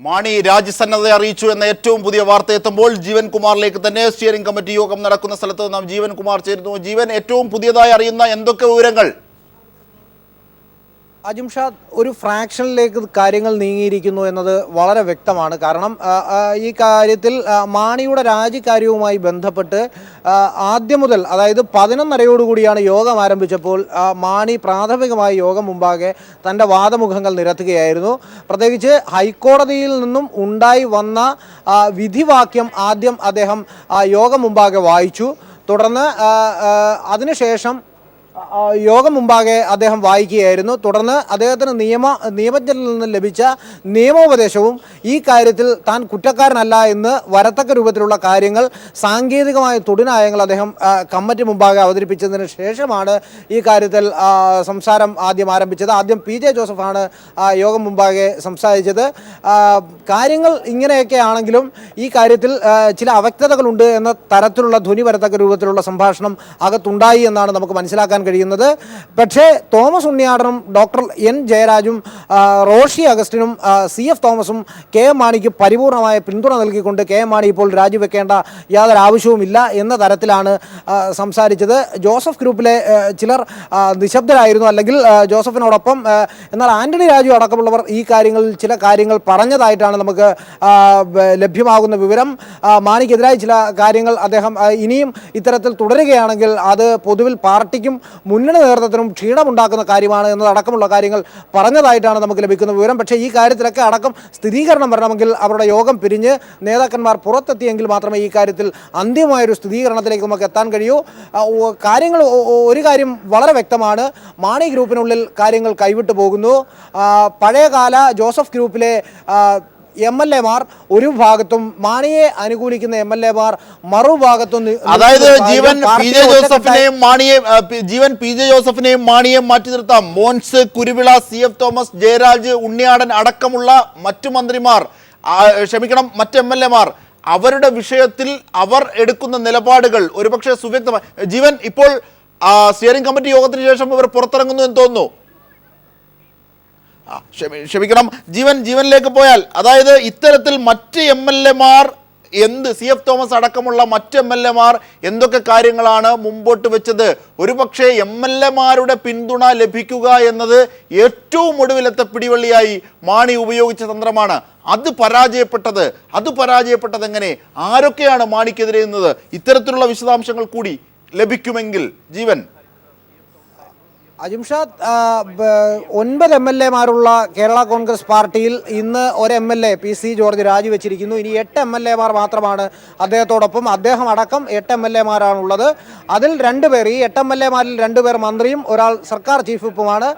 മാണി രാജ്യസന്നദ്ധത അറിയിച്ചു എന്ന ഏറ്റവും പുതിയ വാർത്ത എത്തുമ്പോൾ ജീവൻ കുമാറിലേക്ക് തന്നെ സ്റ്റിയറിംഗ് കമ്മിറ്റി യോഗം നടക്കുന്ന സ്ഥലത്ത് നാം ജീവൻ കുമാർ ചേരുന്നു. ജീവൻ, ഏറ്റവും പുതിയതായി അറിയുന്ന എന്തൊക്കെ വിവരങ്ങൾ? അജിംഷാദ്, ഒരു ഫ്രാക്ഷനിലേക്ക് കാര്യങ്ങൾ നീങ്ങിയിരിക്കുന്നു എന്നത് വളരെ വ്യക്തമാണ്. കാരണം ഈ കാര്യത്തിൽ മാണിയുടെ രാജിക്കാര്യവുമായി ബന്ധപ്പെട്ട് ആദ്യം മുതൽ, അതായത് 11:30 യോഗം ആരംഭിച്ചപ്പോൾ മാണി പ്രാഥമികമായി യോഗം മുമ്പാകെ തൻ്റെ വാദമുഖങ്ങൾ നിരത്തുകയായിരുന്നു. പ്രത്യേകിച്ച് ഹൈക്കോടതിയിൽ നിന്നും ഉണ്ടായി വന്ന വിധിവാക്യം ആദ്യം അദ്ദേഹം യോഗം മുമ്പാകെ വായിച്ചു. തുടർന്ന് അതിനുശേഷം യോഗം മുമ്പാകെ അദ്ദേഹം വായിക്കുകയായിരുന്നു. തുടർന്ന് അദ്ദേഹത്തിന് നിയമജ്ഞരിൽ നിന്ന് ലഭിച്ച നിയമോപദേശവും ഈ കാര്യത്തിൽ താൻ കുറ്റക്കാരനല്ല എന്ന് വരത്തക്ക രൂപത്തിലുള്ള കാര്യങ്ങൾ, സാങ്കേതികമായ തൊടിനായങ്ങൾ അദ്ദേഹം കമ്മിറ്റി മുമ്പാകെ അവതരിപ്പിച്ചതിന് ശേഷമാണ് ഈ കാര്യത്തിൽ സംസാരം ആദ്യം ആരംഭിച്ചത്. ആദ്യം PJ ജോസഫാണ് യോഗം മുമ്പാകെ സംസാരിച്ചത്. കാര്യങ്ങൾ ഇങ്ങനെയൊക്കെ ആണെങ്കിലും ഈ കാര്യത്തിൽ ചില അവ്യക്തതകളുണ്ട് എന്ന തരത്തിലുള്ള ധ്വനി വരത്തക്ക രൂപത്തിലുള്ള സംഭാഷണം അകത്തുണ്ടായി എന്നാണ് നമുക്ക് മനസ്സിലാക്കാൻ കഴിയുന്നത്. പക്ഷേ തോമസ് ഉണ്ണിയാടനും ഡോക്ടർ N ജയരാജും റോഷി അഗസ്റ്റിനും CF തോമസും KM മാണിക്ക് പരിപൂർണമായ പിന്തുണ നൽകിക്കൊണ്ട് KM മാണി ഇപ്പോൾ രാജിവെക്കേണ്ട യാതൊരു ആവശ്യവുമില്ല എന്ന തരത്തിലാണ് സംസാരിച്ചത്. ജോസഫ് ഗ്രൂപ്പിലെ ചിലർ നിശബ്ദരായിരുന്നു, അല്ലെങ്കിൽ ജോസഫിനോടൊപ്പം. എന്നാൽ ആന്റണി രാജു അടക്കമുള്ളവർ ഈ കാര്യങ്ങളിൽ ചില കാര്യങ്ങൾ പറഞ്ഞതായിട്ടാണ് നമുക്ക് ലഭ്യമാകുന്ന വിവരം. മാണിക്കെതിരായി ചില കാര്യങ്ങൾ അദ്ദേഹം ഇനിയും ഇത്തരത്തിൽ തുടരുകയാണെങ്കിൽ അത് പൊതുവിൽ പാർട്ടിക്കും മുന്നണി നേതൃത്വത്തിനും ക്ഷീണമുണ്ടാക്കുന്ന കാര്യമാണ് എന്നതടക്കമുള്ള കാര്യങ്ങൾ പറഞ്ഞതായിട്ടാണ് നമുക്ക് ലഭിക്കുന്ന വിവരം. പക്ഷേ ഈ കാര്യത്തിലൊക്കെ അടക്കം സ്ഥിരീകരണം വരണമെങ്കിൽ അവരുടെ യോഗം പിരിഞ്ഞ് നേതാക്കന്മാർ പുറത്തെത്തിയെങ്കിൽ മാത്രമേ ഈ കാര്യത്തിൽ അന്തിമമായൊരു സ്ഥിരീകരണത്തിലേക്ക് നമുക്ക് എത്താൻ കഴിയൂ. ഒരു കാര്യം വളരെ വ്യക്തമാണ്, മാണി ഗ്രൂപ്പിനുള്ളിൽ കാര്യങ്ങൾ കൈവിട്ടു പോകുന്നു. പഴയകാല ജോസഫ് ഗ്രൂപ്പിലെ MLA മാർ ഒരു ഭാഗത്തും മാണിയെ അനുകൂലിക്കുന്ന MLA മാർ മറുഭാഗത്തും, അതായത് ജീവൻ PJ ജോസഫിനെയും മാണിയെയും മാറ്റി നിർത്താം. മോൻസ്, കുരുവിള, CF തോമസ്, ജയരാജ്, ഉണ്ണിയാടൻ അടക്കമുള്ള മറ്റു മന്ത്രിമാർ, മറ്റ് MLA മാർ, അവരുടെ വിഷയത്തിൽ അവർ എടുക്കുന്ന നിലപാടുകൾ ഒരുപക്ഷെ സുവ്യക്തമായി. ജീവൻ, ഇപ്പോൾ സ്റ്റിയറിംഗ് കമ്മിറ്റി യോഗത്തിന് ശേഷം ഇവർ പുറത്തിറങ്ങുന്നു എന്ന് തോന്നുന്നു. ജീവനിലേക്ക് പോയാൽ, അതായത് ഇത്തരത്തിൽ മറ്റ് MLA മാർ CF തോമസ് അടക്കമുള്ള മറ്റ് MLA മാർ എന്തൊക്കെ കാര്യങ്ങളാണ് മുമ്പോട്ട് വെച്ചത്? ഒരുപക്ഷെ MLA മാരുടെ പിന്തുണ ലഭിക്കുക എന്നത് ഏറ്റവും ഒടുവിലത്തെ പിടിവള്ളിയായി മാണി ഉപയോഗിച്ച തന്ത്രമാണ്. അത് പരാജയപ്പെട്ടത് എങ്ങനെ? ആരൊക്കെയാണ് മാണിക്കെതിരെ നിന്നത്? ഇത്തരത്തിലുള്ള വിശദാംശങ്ങൾ കൂടി ലഭിക്കുമെങ്കിൽ ജീവൻ. അജിംഷാദ്, 9 MLA മാരുള്ള കേരള കോൺഗ്രസ് പാർട്ടിയിൽ ഇന്ന് ഒരു MLA PC ജോർജ് രാജിവെച്ചിരിക്കുന്നു. ഇനി 8 MLA മാർ മാത്രമാണ് അദ്ദേഹത്തോടൊപ്പം. അദ്ദേഹം അടക്കം 8 MLA മാരാണുള്ളത്. അതിൽ 2 പേർ, ഈ 8 MLA മാരിൽ 2 പേർ മന്ത്രിയും ഒരാൾ സർക്കാർ ചീഫ് വിപ്പുമാണ്.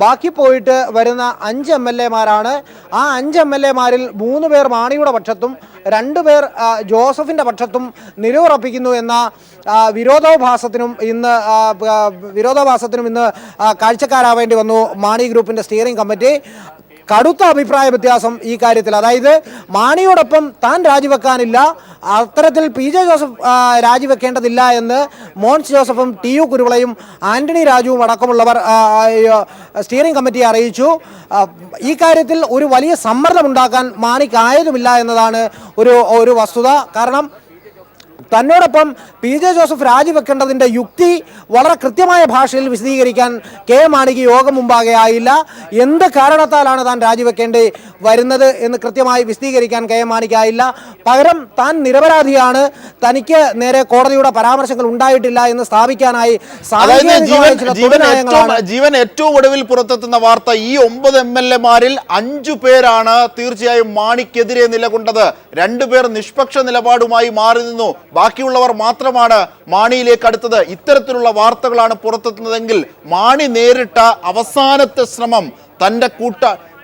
ബാക്കി പോയിട്ട് വരുന്ന 5 MLA മാരാണ്. ആ 5 MLA മാരിൽ 3 പേർ മാണിയുടെ പക്ഷത്തും 2 പേർ ജോസഫിൻ്റെ പക്ഷത്തും നിലയുറപ്പിക്കുന്നു എന്ന വിരോധാഭാസത്തിനും ഇന്ന് കാഴ്ചക്കാരാവേണ്ടി വന്നു മാണി ഗ്രൂപ്പിൻ്റെ സ്റ്റിയറിംഗ് കമ്മിറ്റി. കടുത്ത അഭിപ്രായ വ്യത്യാസം ഈ കാര്യത്തിൽ, അതായത് മാണിയോടൊപ്പം താൻ രാജിവെക്കാനില്ല, അത്തരത്തിൽ PJ ജോസഫ് രാജിവെക്കേണ്ടതില്ല എന്ന് മോൻസ് ജോസഫും TU കുരുവിളയും ആന്റണി രാജുവും അടക്കമുള്ളവർ സ്റ്റിയറിംഗ് കമ്മിറ്റിയെ അറിയിച്ചു. ഈ കാര്യത്തിൽ ഒരു വലിയ സമ്മർദ്ദമുണ്ടാക്കാൻ മാണിക്കായതുമില്ല എന്നതാണ് ഒരു വസ്തുത. കാരണം തന്നോടൊപ്പം PJ ജോസഫ് രാജിവെക്കേണ്ടതിൻ്റെ യുക്തി വളരെ കൃത്യമായ ഭാഷയിൽ വിശദീകരിക്കാൻ KM മാണിക്ക് യോഗം മുമ്പാകെ ആയില്ല. എന്ത് കാരണത്താലാണ് താൻ രാജിവെക്കേണ്ടി വരുന്നത് എന്ന് കൃത്യമായി വിശദീകരിക്കാൻ KM മാണിക്കായില്ല. പകരം താൻ നിരപരാധിയാണ്, തനിക്ക് നേരെ കോടതിയുടെ പരാമർശങ്ങൾ ഉണ്ടായിട്ടില്ല എന്ന് സ്ഥാപിക്കാനായി ജീവൻ ഏറ്റവും ഒടുവിൽ പുറത്തെത്തുന്ന വാർത്ത, ഈ 9 MLA മാരിൽ 5 പേരാണ് തീർച്ചയായും മാണിക്കെതിരെ നിലകൊണ്ടത്. 2 പേർ നിഷ്പക്ഷ നിലപാടുമായി മാറി നിന്നു. ബാക്കിയുള്ളവർ മാത്രമാണ് മാണിയിലേക്ക് അടുത്തത്. ഇത്തരത്തിലുള്ള വാർത്തകളാണ് പുറത്തെത്തുന്നതെങ്കിൽ മാണി നേരിട്ട അവസാനത്തെ ശ്രമം തൻ്റെ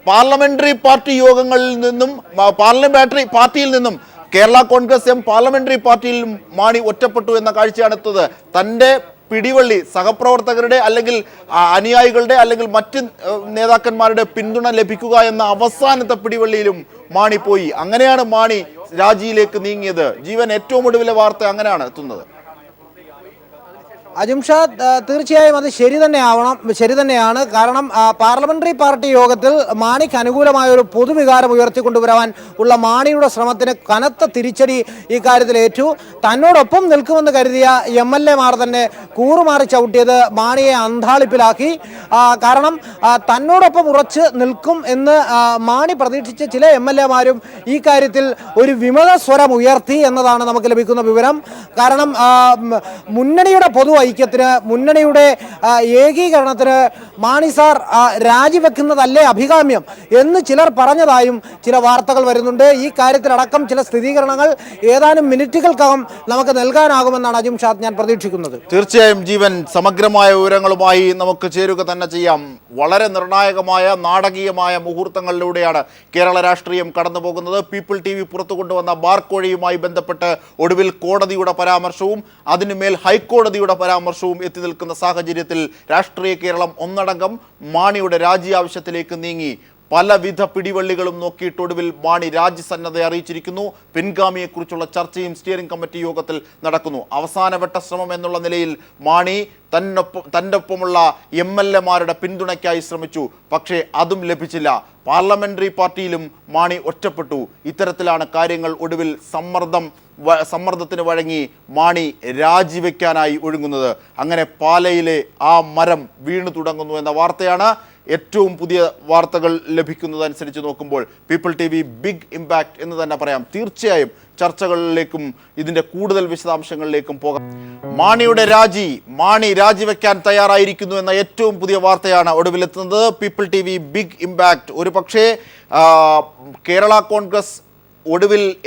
പാർലമെന്ററി പാർട്ടി യോഗങ്ങളിൽ നിന്നും, പാർട്ടിയിൽ നിന്നും, കേരള കോൺഗ്രസ് പാർലമെന്ററി പാർട്ടിയിൽ മാണി ഒറ്റപ്പെട്ടു എന്ന കാഴ്ചയാണ് എത്തുന്നത്. തൻ്റെ പിടിവള്ളി സഹപ്രവർത്തകരുടെ അല്ലെങ്കിൽ അനുയായികളുടെ അല്ലെങ്കിൽ മറ്റ് നേതാക്കന്മാരുടെ പിന്തുണ ലഭിക്കുക എന്ന അവസാനത്തെ പിടിവള്ളിയിലും മാണി പോയി. അങ്ങനെയാണ് മാണി രാജിയിലേക്ക് നീങ്ങിയത്. ജീവൻ, ഏറ്റവും ഒടുവിലെ വാർത്ത അങ്ങനെയാണ് എത്തുന്നത്. അജിംഷാദ്, തീർച്ചയായും അത് ശരി തന്നെയാണ്. കാരണം പാർലമെന്ററി പാർട്ടി യോഗത്തിൽ മാണിക്ക് അനുകൂലമായ ഒരു പൊതുവികാരം ഉയർത്തിക്കൊണ്ടുവരാൻ ഉള്ള മാണിയുടെ ശ്രമത്തിന് കനത്ത തിരിച്ചടി ഈ കാര്യത്തിൽ ഏറ്റു. തന്നോടൊപ്പം നിൽക്കുമെന്ന് കരുതിയ MLA-മാർ തന്നെ കൂറുമാറി ചവിട്ടിയത് മാണിയെ അന്താളിപ്പിലാക്കി. കാരണം തന്നോടൊപ്പം ഉറച്ച് നിൽക്കും എന്ന് മാണി പ്രതീക്ഷിച്ച ചില MLA-മാരും ഈ കാര്യത്തിൽ ഒരു വിമത സ്വരം ഉയർത്തി എന്നതാണ് നമുക്ക് ലഭിക്കുന്ന വിവരം. കാരണം മുന്നണിയുടെ പൊതു ഐക്യത്തിന്, മുന്നണിയുടെ ഏകീകരണത്തിന് മാണി സാർ രാജിവെക്കുന്നതല്ലേ അഭികാമ്യം എന്ന് ചിലർ പറഞ്ഞതായും ചില വാർത്തകൾ വരുന്നുണ്ട്. ഈ കാര്യത്തിലടക്കം ചില സ്ഥിരീകരണങ്ങൾ ഏതാനും മിനിറ്റുകൾക്കകം നമുക്ക് നൽകാനാകുമെന്നാണ് അജിംഷാദ് ഞാൻ പ്രതീക്ഷിക്കുന്നത്. തീർച്ചയായും ജീവൻ, സമഗ്രമായ വിവരങ്ങളുമായി നമുക്ക് ചേരുക തന്നെ ചെയ്യാം. വളരെ നിർണായകമായ നാടകീയമായ മുഹൂർത്തങ്ങളിലൂടെയാണ് കേരള രാഷ്ട്രീയം കടന്നുപോകുന്നത്. പീപ്പിൾ TV പുറത്തു കൊണ്ടുവന്ന ബാർക്കോഴയുമായി ബന്ധപ്പെട്ട് ഒടുവിൽ കോടതിയുടെ പരാമർശവും അതിനുമേൽ ഹൈക്കോടതിയുടെ പരാമർശവും എത്തി നിൽക്കുന്ന സാഹചര്യത്തിൽ രാഷ്ട്രീയ കേരളം ഒന്നടങ്കം മാണിയുടെ രാജി ആവശ്യത്തിലേക്ക് നീങ്ങി. പലവിധ പിടിവള്ളികളും നോക്കിയിട്ടൊടുവിൽ മാണി രാജ്യസന്നദ്ധ അറിയിച്ചിരിക്കുന്നു. പിൻഗാമിയെക്കുറിച്ചുള്ള ചർച്ചയും സ്റ്റിയറിംഗ് കമ്മിറ്റി യോഗത്തിൽ നടക്കുന്നു. അവസാനവട്ട ശ്രമം എന്നുള്ള നിലയിൽ മാണി തൻ്റെ ഒപ്പമുള്ള MLA-മാരുടെ പിന്തുണയ്ക്കായി ശ്രമിച്ചു. പക്ഷേ അതും ലഭിച്ചില്ല. പാർലമെന്ററി പാർട്ടിയിലും മാണി ഒറ്റപ്പെട്ടു. ഇത്തരത്തിലാണ് കാര്യങ്ങൾ ഒടുവിൽ സമ്മർദ്ദത്തിന് വഴങ്ങി മാണി രാജിവെക്കാനായി ഒഴുകുന്നത്. അങ്ങനെ പാലയിലെ ആ മരം വീണു തുടങ്ങുന്നു എന്ന വാർത്തയാണ് ഏറ്റവും പുതിയ വാർത്തകൾ ലഭിക്കുന്നതനുസരിച്ച് നോക്കുമ്പോൾ. പീപ്പിൾ TV ബിഗ് ഇമ്പാക്റ്റ് എന്ന് തന്നെ പറയാം. തീർച്ചയായും ചർച്ചകളിലേക്കും ഇതിൻ്റെ കൂടുതൽ വിശദാംശങ്ങളിലേക്കും പോകാം. മാണിയുടെ മാണി രാജിവെക്കാൻ തയ്യാറായിരിക്കുന്നു എന്ന ഏറ്റവും പുതിയ വാർത്തയാണ് ഒടുവിലെത്തുന്നത്. People TV big impact. ഒരു പക്ഷേ കേരള കോൺഗ്രസ്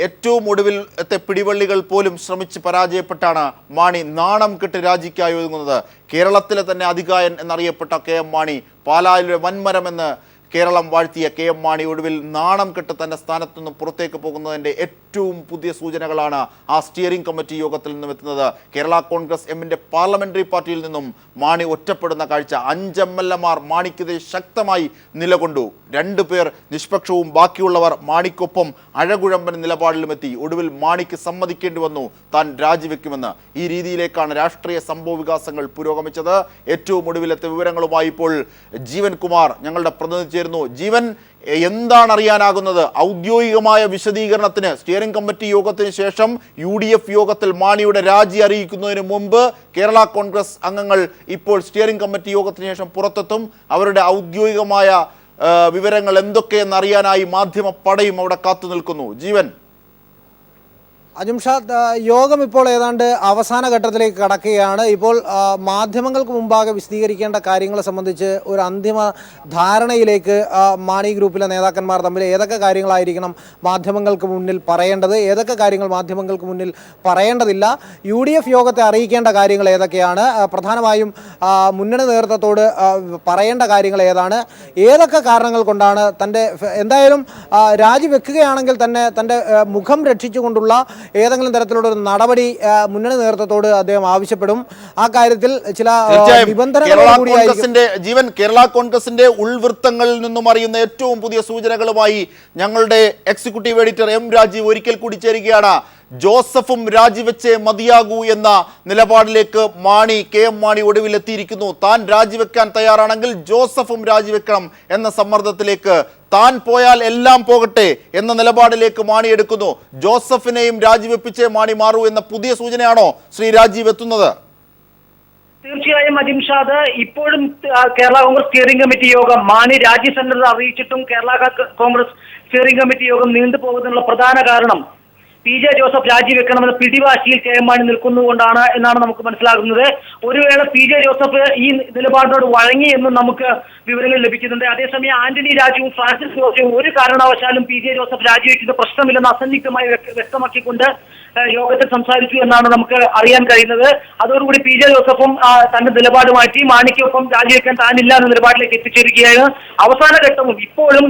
ഏറ്റവും ഒടുവിലത്തെ പിടിവള്ളികൾ പോലും ശ്രമിച്ച് പരാജയപ്പെട്ടാണ് മാണി നാണം കെട്ട് രാജിക്കായി ഒതുങ്ങുന്നത്. കേരളത്തിലെ തന്നെ അധികായൻ എന്നറിയപ്പെട്ട KM മാണി, പാലായിലെ വൻമരമെന്ന് കേരളം വാഴ്ത്തിയ KM മാണി ഒടുവിൽ നാണം കെട്ട് തൻ്റെ സ്ഥാനത്തു നിന്നും പുറത്തേക്ക് പോകുന്നതിൻ്റെ ഏറ്റവും പുതിയ സൂചനകളാണ് ആ സ്റ്റിയറിംഗ് കമ്മിറ്റി യോഗത്തിൽ നിന്നും എത്തുന്നത്. കേരള കോൺഗ്രസ് എമ്മിൻ്റെ പാർലമെന്ററി പാർട്ടിയിൽ നിന്നും മാണി ഒറ്റപ്പെടുന്ന കാഴ്ച. 5 MLA-മാർ മാണിക്കെതിരെ ശക്തമായി നിലകൊണ്ടു. 2 പേർ നിഷ്പക്ഷവും ബാക്കിയുള്ളവർ മാണിക്കൊപ്പം അഴകുഴമ്പൻ നിലപാടിലുമെത്തി. ഒടുവിൽ മാണിക്ക് സമ്മതിക്കേണ്ടി വന്നു താൻ രാജിവെക്കുമെന്ന്. ഈ രീതിയിലേക്കാണ് രാഷ്ട്രീയ സംഭവ വികാസങ്ങൾ പുരോഗമിച്ചത്. ഏറ്റവും ഒടുവിലത്തെ വിവരങ്ങളുമായി ഇപ്പോൾ ജീവൻ കുമാർ ഞങ്ങളുടെ പ്രതിനിധി ചേരുന്നു. ജീവൻ, എന്താണ് അറിയാനാകുന്നത്? ഔദ്യോഗികമായ വിശദീകരണത്തിന് സ്റ്റിയറിംഗ് കമ്മിറ്റി യോഗത്തിന് ശേഷം UDF യോഗത്തിൽ മാണിയുടെ രാജി അറിയിക്കുന്നതിന് മുമ്പ് കേരള കോൺഗ്രസ് അംഗങ്ങൾ ഇപ്പോൾ സ്റ്റിയറിംഗ് കമ്മിറ്റി യോഗത്തിന് ശേഷം പുറത്തെത്തും. അവരുടെ ഔദ്യോഗികമായ വിവരങ്ങൾ എന്തൊക്കെയെന്നറിയാനായി മാധ്യമ പടയും അവിടെ കാത്തു നിൽക്കുന്നു. ജീവൻ. അജിംഷാദ്, യോഗം ഇപ്പോൾ ഏതാണ്ട് അവസാന ഘട്ടത്തിലേക്ക് കടക്കുകയാണ്. ഇപ്പോൾ മാധ്യമങ്ങൾക്ക് മുമ്പാകെ വിശദീകരിക്കേണ്ട കാര്യങ്ങളെ സംബന്ധിച്ച് ഒരു അന്തിമ ധാരണയിലേക്ക് മാണി ഗ്രൂപ്പിലെ നേതാക്കന്മാർ തമ്മിൽ ഏതൊക്കെ കാര്യങ്ങളായിരിക്കണം മാധ്യമങ്ങൾക്ക് മുന്നിൽ പറയേണ്ടത്, ഏതൊക്കെ കാര്യങ്ങൾ മാധ്യമങ്ങൾക്ക് മുന്നിൽ പറയേണ്ടതില്ല, UDF യോഗത്തെ അറിയിക്കേണ്ട കാര്യങ്ങൾ ഏതൊക്കെയാണ്, പ്രധാനമായും മുന്നണി നേതൃത്വത്തോട് പറയേണ്ട കാര്യങ്ങൾ ഏതാണ്, ഏതൊക്കെ കാരണങ്ങൾ കൊണ്ടാണ് എന്തായാലും രാജിവെക്കുകയാണെങ്കിൽ തന്നെ തൻ്റെ മുഖം രക്ഷിച്ചുകൊണ്ടുള്ള ഏതെങ്കിലും തരത്തിലുള്ള ഒരു നടപടി മുന്നണി നേതൃത്വത്തോട് അദ്ദേഹം ആവശ്യപ്പെടും. ആ കാര്യത്തിൽ ചില ജീവൻ, കേരള കോൺഗ്രസിന്റെ ഉൾവൃത്തങ്ങളിൽ നിന്നും അറിയുന്ന ഏറ്റവും പുതിയ സൂചനകളുമായി ഞങ്ങളുടെ എക്സിക്യൂട്ടീവ് എഡിറ്റർ M രാജീവ് ഒരിക്കൽ കൂടി ചേരുകയാണ്. ജോസഫും രാജിവെച്ചേ മതിയാകൂ എന്ന നിലപാടിലേക്ക് KM മാണി ഒടുവിലെത്തിയിരിക്കുന്നു. താൻ രാജിവെക്കാൻ തയ്യാറാണെങ്കിൽ ജോസഫും രാജിവെക്കണം എന്ന സമ്മർദ്ദത്തിലേക്ക്, താൻ പോയാൽ എല്ലാം പോകട്ടെ എന്ന നിലപാടിലേക്ക് മാണി എടുക്കുന്നു. ജോസഫിനെയും രാജിവെപ്പിച്ചേ മാണി മാറൂ എന്ന പുതിയ സൂചനയാണോ ശ്രീ രാജീവ് എത്തുന്നത്? തീർച്ചയായും അജിംഷാദ്, ഇപ്പോഴും കേരള കോൺഗ്രസ് സ്റ്റിയറിംഗ് കമ്മിറ്റി യോഗം മാണി രാജ്യസന്നദ്ധത അറിയിച്ചിട്ടും കേരള കോൺഗ്രസ് സ്റ്റിയറിംഗ് കമ്മിറ്റി യോഗം നീണ്ടുപോകുന്നതിനുള്ള പ്രധാന കാരണം PJ ജോസഫ് രാജിവെക്കണമെന്ന പിടിവാശിയിൽ KM മാണി നിൽക്കുന്നുകൊണ്ടാണ് എന്നാണ് നമുക്ക് മനസ്സിലാകുന്നത്. ഒരു വേള PJ ജോസഫ് ഈ നിലപാടിനോട് വഴങ്ങി എന്നും നമുക്ക് വിവരങ്ങൾ ലഭിക്കുന്നുണ്ട്. അതേസമയം ആന്റണി രാജുവും ഫ്രാൻസിസ് ജോർജും ഒരു കാരണവശാലും PJ ജോസഫ് രാജിവെക്കുന്ന പ്രശ്നമില്ലെന്ന് അസന്നിഗ്ധമായി വ്യക്തമാക്കിക്കൊണ്ട് യോഗത്തിൽ സംസാരിച്ചു എന്നാണ് നമുക്ക് അറിയാൻ കഴിയുന്നത്. അതോടുകൂടി PJ ജോസഫും തന്റെ നിലപാട് മാറ്റി മാണിക്കൊപ്പം രാജിവെക്കാൻ താനില്ല എന്ന നിലപാടിലേക്ക് എത്തിച്ചേരുകയാണ്. അവസാന ഘട്ടവും ഇപ്പോഴും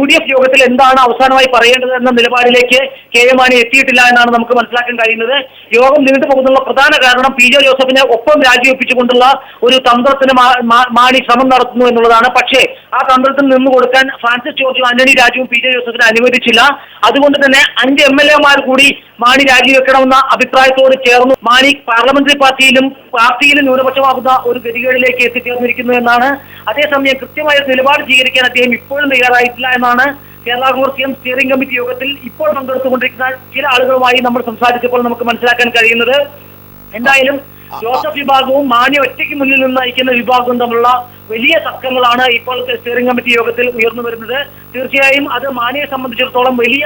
UDF യോഗത്തിൽ എന്താണ് അവസാനമായി പറയേണ്ടത് എന്ന നിലപാടിലേക്ക് കെ എം മാണി എത്തിയിട്ടില്ല എന്നാണ് നമുക്ക് മനസ്സിലാക്കാൻ കഴിയുന്നത്. യോഗം നീണ്ടുപോകുന്നുള്ള പ്രധാന കാരണം PJ ജോസഫിനെ ഒപ്പം രാജിവെപ്പിച്ചുകൊണ്ടുള്ള ഒരു തന്ത്രത്തിന് മാണി ശ്രമം നടത്തുന്നു എന്നുള്ളതാണ്. പക്ഷേ ആ തന്ത്രത്തിൽ നിന്ന് കൊടുക്കാൻ ഫ്രാൻസിസ് ജോർജും ആന്റണി രാജുവും PJ ജോസഫിനെ അനുവദിച്ചില്ല. അതുകൊണ്ട് തന്നെ 5 MLA കൂടി മാണി രാജിവെക്കണമെന്ന അഭിപ്രായത്തോട് ചേർന്ന് മാണി പാർലമെന്ററി പാർട്ടിയിലും ന്യൂനപക്ഷമാകുന്ന ഒരു ഗതികേടിലേക്ക് എത്തിച്ചേർന്നിരിക്കുന്നു എന്നാണ്. അതേസമയം കൃത്യമായ നിലപാട് സ്വീകരിക്കാൻ അദ്ദേഹം ഇപ്പോഴും തയ്യാറായിട്ടില്ല എന്നാണ് Kerala Congress M steering committee യോഗത്തിൽ ഇപ്പോൾ പങ്കെടുത്തുകൊണ്ടിരിക്കുന്ന ചില ആളുകളുമായി നമ്മൾ സംസാരിച്ചപ്പോൾ നമുക്ക് മനസ്സിലാക്കാൻ കഴിയുന്നത്. എന്തായാലും ജോസഫ് വിഭാഗവും മാണി ഒറ്റയ്ക്ക് മുന്നിൽ നിന്ന് നയിക്കുന്ന വിഭാഗവും തമ്മിലുള്ള വലിയ തർക്കങ്ങളാണ് ഇപ്പോൾ സ്റ്റിയറിംഗ് കമ്മിറ്റി യോഗത്തിൽ ഉയർന്നു വരുന്നത്. തീർച്ചയായും അത് മാണിയെ സംബന്ധിച്ചിടത്തോളം വലിയ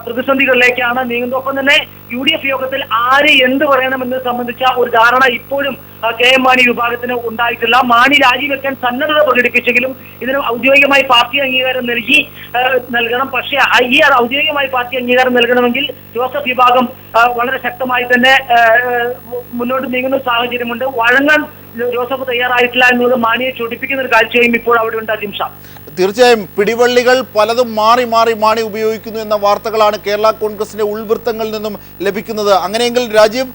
പ്രതിസന്ധികളിലേക്കാണ് നീങ്ങുന്നത്. ഒപ്പം തന്നെ UDF യോഗത്തിൽ ആര് എന്ത് പറയണമെന്ന് സംബന്ധിച്ച ഒരു ധാരണ ഇപ്പോഴും കെ എം മാണി വിഭാഗത്തിന് ഉണ്ടായിട്ടില്ല. മാണി രാജിവെക്കാൻ സന്നദ്ധത പ്രകടിപ്പിച്ചെങ്കിലും ഇതിന് ഔദ്യോഗികമായി പാർട്ടി അംഗീകാരം നൽകണം. പക്ഷേ ഈ ഔദ്യോഗികമായി പാർട്ടി അംഗീകാരം നൽകണമെങ്കിൽ ജോസഫ് വിഭാഗം വളരെ ശക്തമായി തന്നെ മുന്നോട്ട് നീങ്ങുന്ന സാഹചര്യമുണ്ട്. വഴങ്ങാൻ ജോസഫ് തയ്യാറായിട്ടില്ല എന്നുള്ളത് മാണിയെ ചൊടിപ്പിക്കുന്ന ഒരു കാഴ്ചയും ഇപ്പോൾ അവിടെ ഉണ്ട്. അജിംഷ, തീർച്ചയായും പിടിവള്ളികൾ പലതും മാറി മാണി ഉപയോഗിക്കുന്നു എന്ന വാർത്തകളാണ് കേരള കോൺഗ്രസിന്റെ ഉൾവൃത്തങ്ങളിൽ നിന്നും ലഭിക്കുന്നത്. അങ്ങനെയെങ്കിൽ രാജ്യം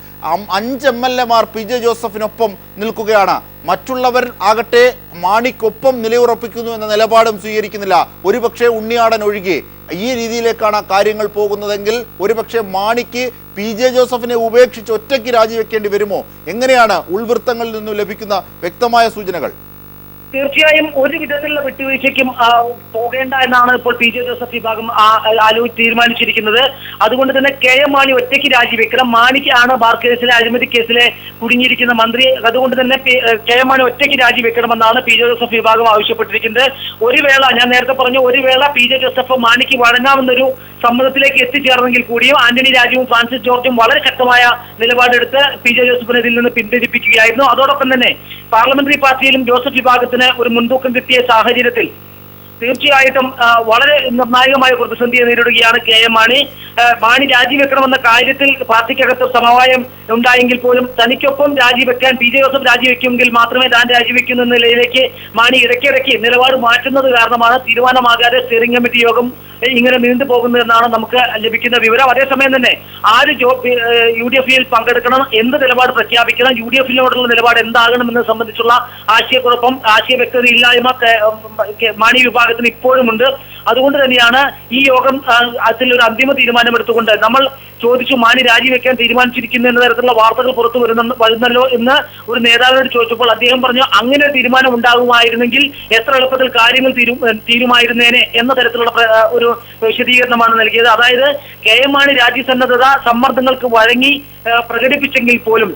5 MLA PJ ജോസഫിനൊപ്പം നിൽക്കുകയാണ്. മറ്റുള്ളവർ ആകട്ടെ മാണിക്കൊപ്പം നിലയുറപ്പിക്കുന്നു എന്ന നിലപാടും സ്വീകരിക്കുന്നില്ല. ഒരുപക്ഷെ ഉണ്ണിയാടൻ ഒഴികെ ഈ രീതിയിലേക്കാണ് കാര്യങ്ങൾ പോകുന്നതെങ്കിൽ ഒരുപക്ഷെ മാണിക്ക് PJ ജോസഫിനെ ഉപേക്ഷിച്ച് ഒറ്റയ്ക്ക് രാജിവെക്കേണ്ടി വരുമോ? എങ്ങനെയാണ് ഉൾവൃത്തങ്ങളിൽ നിന്നും ലഭിക്കുന്ന വ്യക്തമായ സൂചനകൾ? തീർച്ചയായും ഒരു വിധത്തിലുള്ള വിട്ടുവീഴ്ചയ്ക്കും പോകേണ്ട എന്നാണ് ഇപ്പോൾ PJ ജോസഫ് വിഭാഗം തീരുമാനിച്ചിരിക്കുന്നത്. അതുകൊണ്ട് തന്നെ കെ എം മാണി ഒറ്റയ്ക്ക് രാജിവെക്കണം. മാണിക്കാണ് ബാർ കേസിലെ അഴിമതി കേസിലെ കുടുങ്ങിയിരിക്കുന്ന മന്ത്രി. അതുകൊണ്ട് തന്നെ കെ എം മാണി ഒറ്റയ്ക്ക് രാജിവെക്കണമെന്നാണ് PJ ജോസഫ് വിഭാഗം ആവശ്യപ്പെട്ടിരിക്കുന്നത്. ഒരു വേള ഞാൻ നേരത്തെ പറഞ്ഞു, ഒരു വേള PJ ജോസഫ് മാണിക്ക് വഴങ്ങാമെന്നൊരു സമ്മതത്തിലേക്ക് എത്തിച്ചേർന്നെങ്കിൽ കൂടിയും ആന്റണി രാജുവും ഫ്രാൻസിസ് ജോർജും വളരെ ശക്തമായ നിലപാടെടുത്ത് PJ ജോസഫിനെ ഇതിൽ നിന്ന് പിന്തിരിപ്പിക്കുകയായിരുന്നു. അതോടൊപ്പം തന്നെ പാർലമെന്ററി പാർട്ടിയിലും ജോസഫ് വിഭാഗത്തിന് ഒരു മുൻതൂക്കം കിട്ടിയ സാഹചര്യത്തിൽ തീർച്ചയായിട്ടും വളരെ നിർണായകമായ പ്രതിസന്ധിയെ നേരിടുകയാണ് കെ എം മാണി. മാണി രാജിവെക്കണമെന്ന കാര്യത്തിൽ പാർട്ടിക്കകത്ത് സമവായം ഉണ്ടായെങ്കിൽ പോലും തനിക്കൊപ്പം രാജിവെക്കാൻ PJ ജോസഫ് രാജിവെക്കുമെങ്കിൽ മാത്രമേ താൻ രാജിവെക്കുന്ന നിലയിലേക്ക് മാണി ഇടയ്ക്കിടയ്ക്ക് നിലപാട് മാറ്റുന്നത് കാരണമാണ് തീരുമാനമാകാതെ സ്റ്റിയറിംഗ് കമ്മിറ്റി യോഗം ഇങ്ങനെ നീണ്ടുപോകുന്നതെന്നാണ് നമുക്ക് ലഭിക്കുന്ന വിവരം. അതേസമയം തന്നെ ആര് UDF-ൽ പങ്കെടുക്കണം, എന്ത് നിലപാട് പ്രഖ്യാപിക്കണം, UDF-നോടുള്ള നിലപാട് എന്താകണമെന്നത് സംബന്ധിച്ചുള്ള ആശയക്കുഴപ്പം, ആശയവ്യക്തതയില്ലായ്മ മാണി വിഭാഗത്തിന് ഇപ്പോഴുമുണ്ട്. അതുകൊണ്ട് തന്നെയാണ് ഈ യോഗം അതിലൊരു അന്തിമ തീരുമാനമെടുത്തുകൊണ്ട് നമ്മൾ ചോദിച്ചു മാണി രാജിവെക്കാൻ തീരുമാനിച്ചിരിക്കുന്നു എന്ന തരത്തിലുള്ള വാർത്തകൾ പുറത്തു വരുന്നല്ലോ എന്ന് ഒരു നേതാവിനോട് ചോദിച്ചപ്പോൾ അദ്ദേഹം പറഞ്ഞു, അങ്ങനെ തീരുമാനം ഉണ്ടാകുമായിരുന്നെങ്കിൽ എത്ര എളുപ്പത്തിൽ കാര്യങ്ങൾ തീരുമായിരുന്നേനെ എന്ന തരത്തിലുള്ള ഒരു വിശദീകരണമാണ് നൽകിയത്. അതായത് കെ എം മാണി രാജ്യസന്നദ്ധത സമ്മർദ്ദങ്ങൾക്ക് വഴങ്ങി പ്രകടിപ്പിച്ചെങ്കിൽ പോലും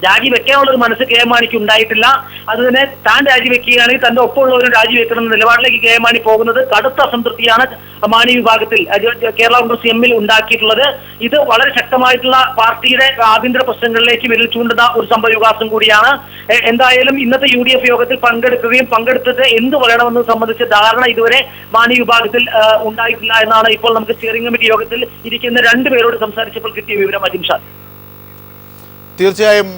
രാജിവെക്കാനുള്ള ഒരു മനസ്സ് കെ എം മാണിക്ക് ഉണ്ടായിട്ടില്ല. അതുതന്നെ താൻ രാജിവെക്കുകയാണെങ്കിൽ തന്റെ ഒപ്പമുള്ളവരും രാജിവെക്കണമെന്ന നിലപാടിലേക്ക് കെ എം മാണി പോകുന്നത് കടുത്ത അസംതൃപ്തിയാണ് മാണി വിഭാഗത്തിൽ കേരള കോൺഗ്രസ് എമ്മിൽ ഉണ്ടാക്കിയിട്ടുള്ളത്. ഇത് വളരെ ശക്തമായിട്ടുള്ള പാർട്ടിയുടെ ആഭ്യന്തര പ്രശ്നങ്ങളിലേക്ക് വിരൽ ചൂണ്ടുന്ന ഒരു സംഭവവികാസം കൂടിയാണ്. എന്തായാലും ഇന്നത്തെ UDF യോഗത്തിൽ പങ്കെടുത്തിട്ട് എന്ത് പറയണമെന്നത് സംബന്ധിച്ച ധാരണ ഇതുവരെ മാണി വിഭാഗത്തിൽ ഉണ്ടായിട്ടില്ല എന്നാണ് ഇപ്പോൾ നമുക്ക് സ്റ്റിയറിംഗ് കമ്മിറ്റി യോഗത്തിൽ ഇരിക്കുന്ന 2 പേരോട് സംസാരിച്ചപ്പോൾ കിട്ടിയ വിവരം. അജിംഷാ, തീർച്ചയായും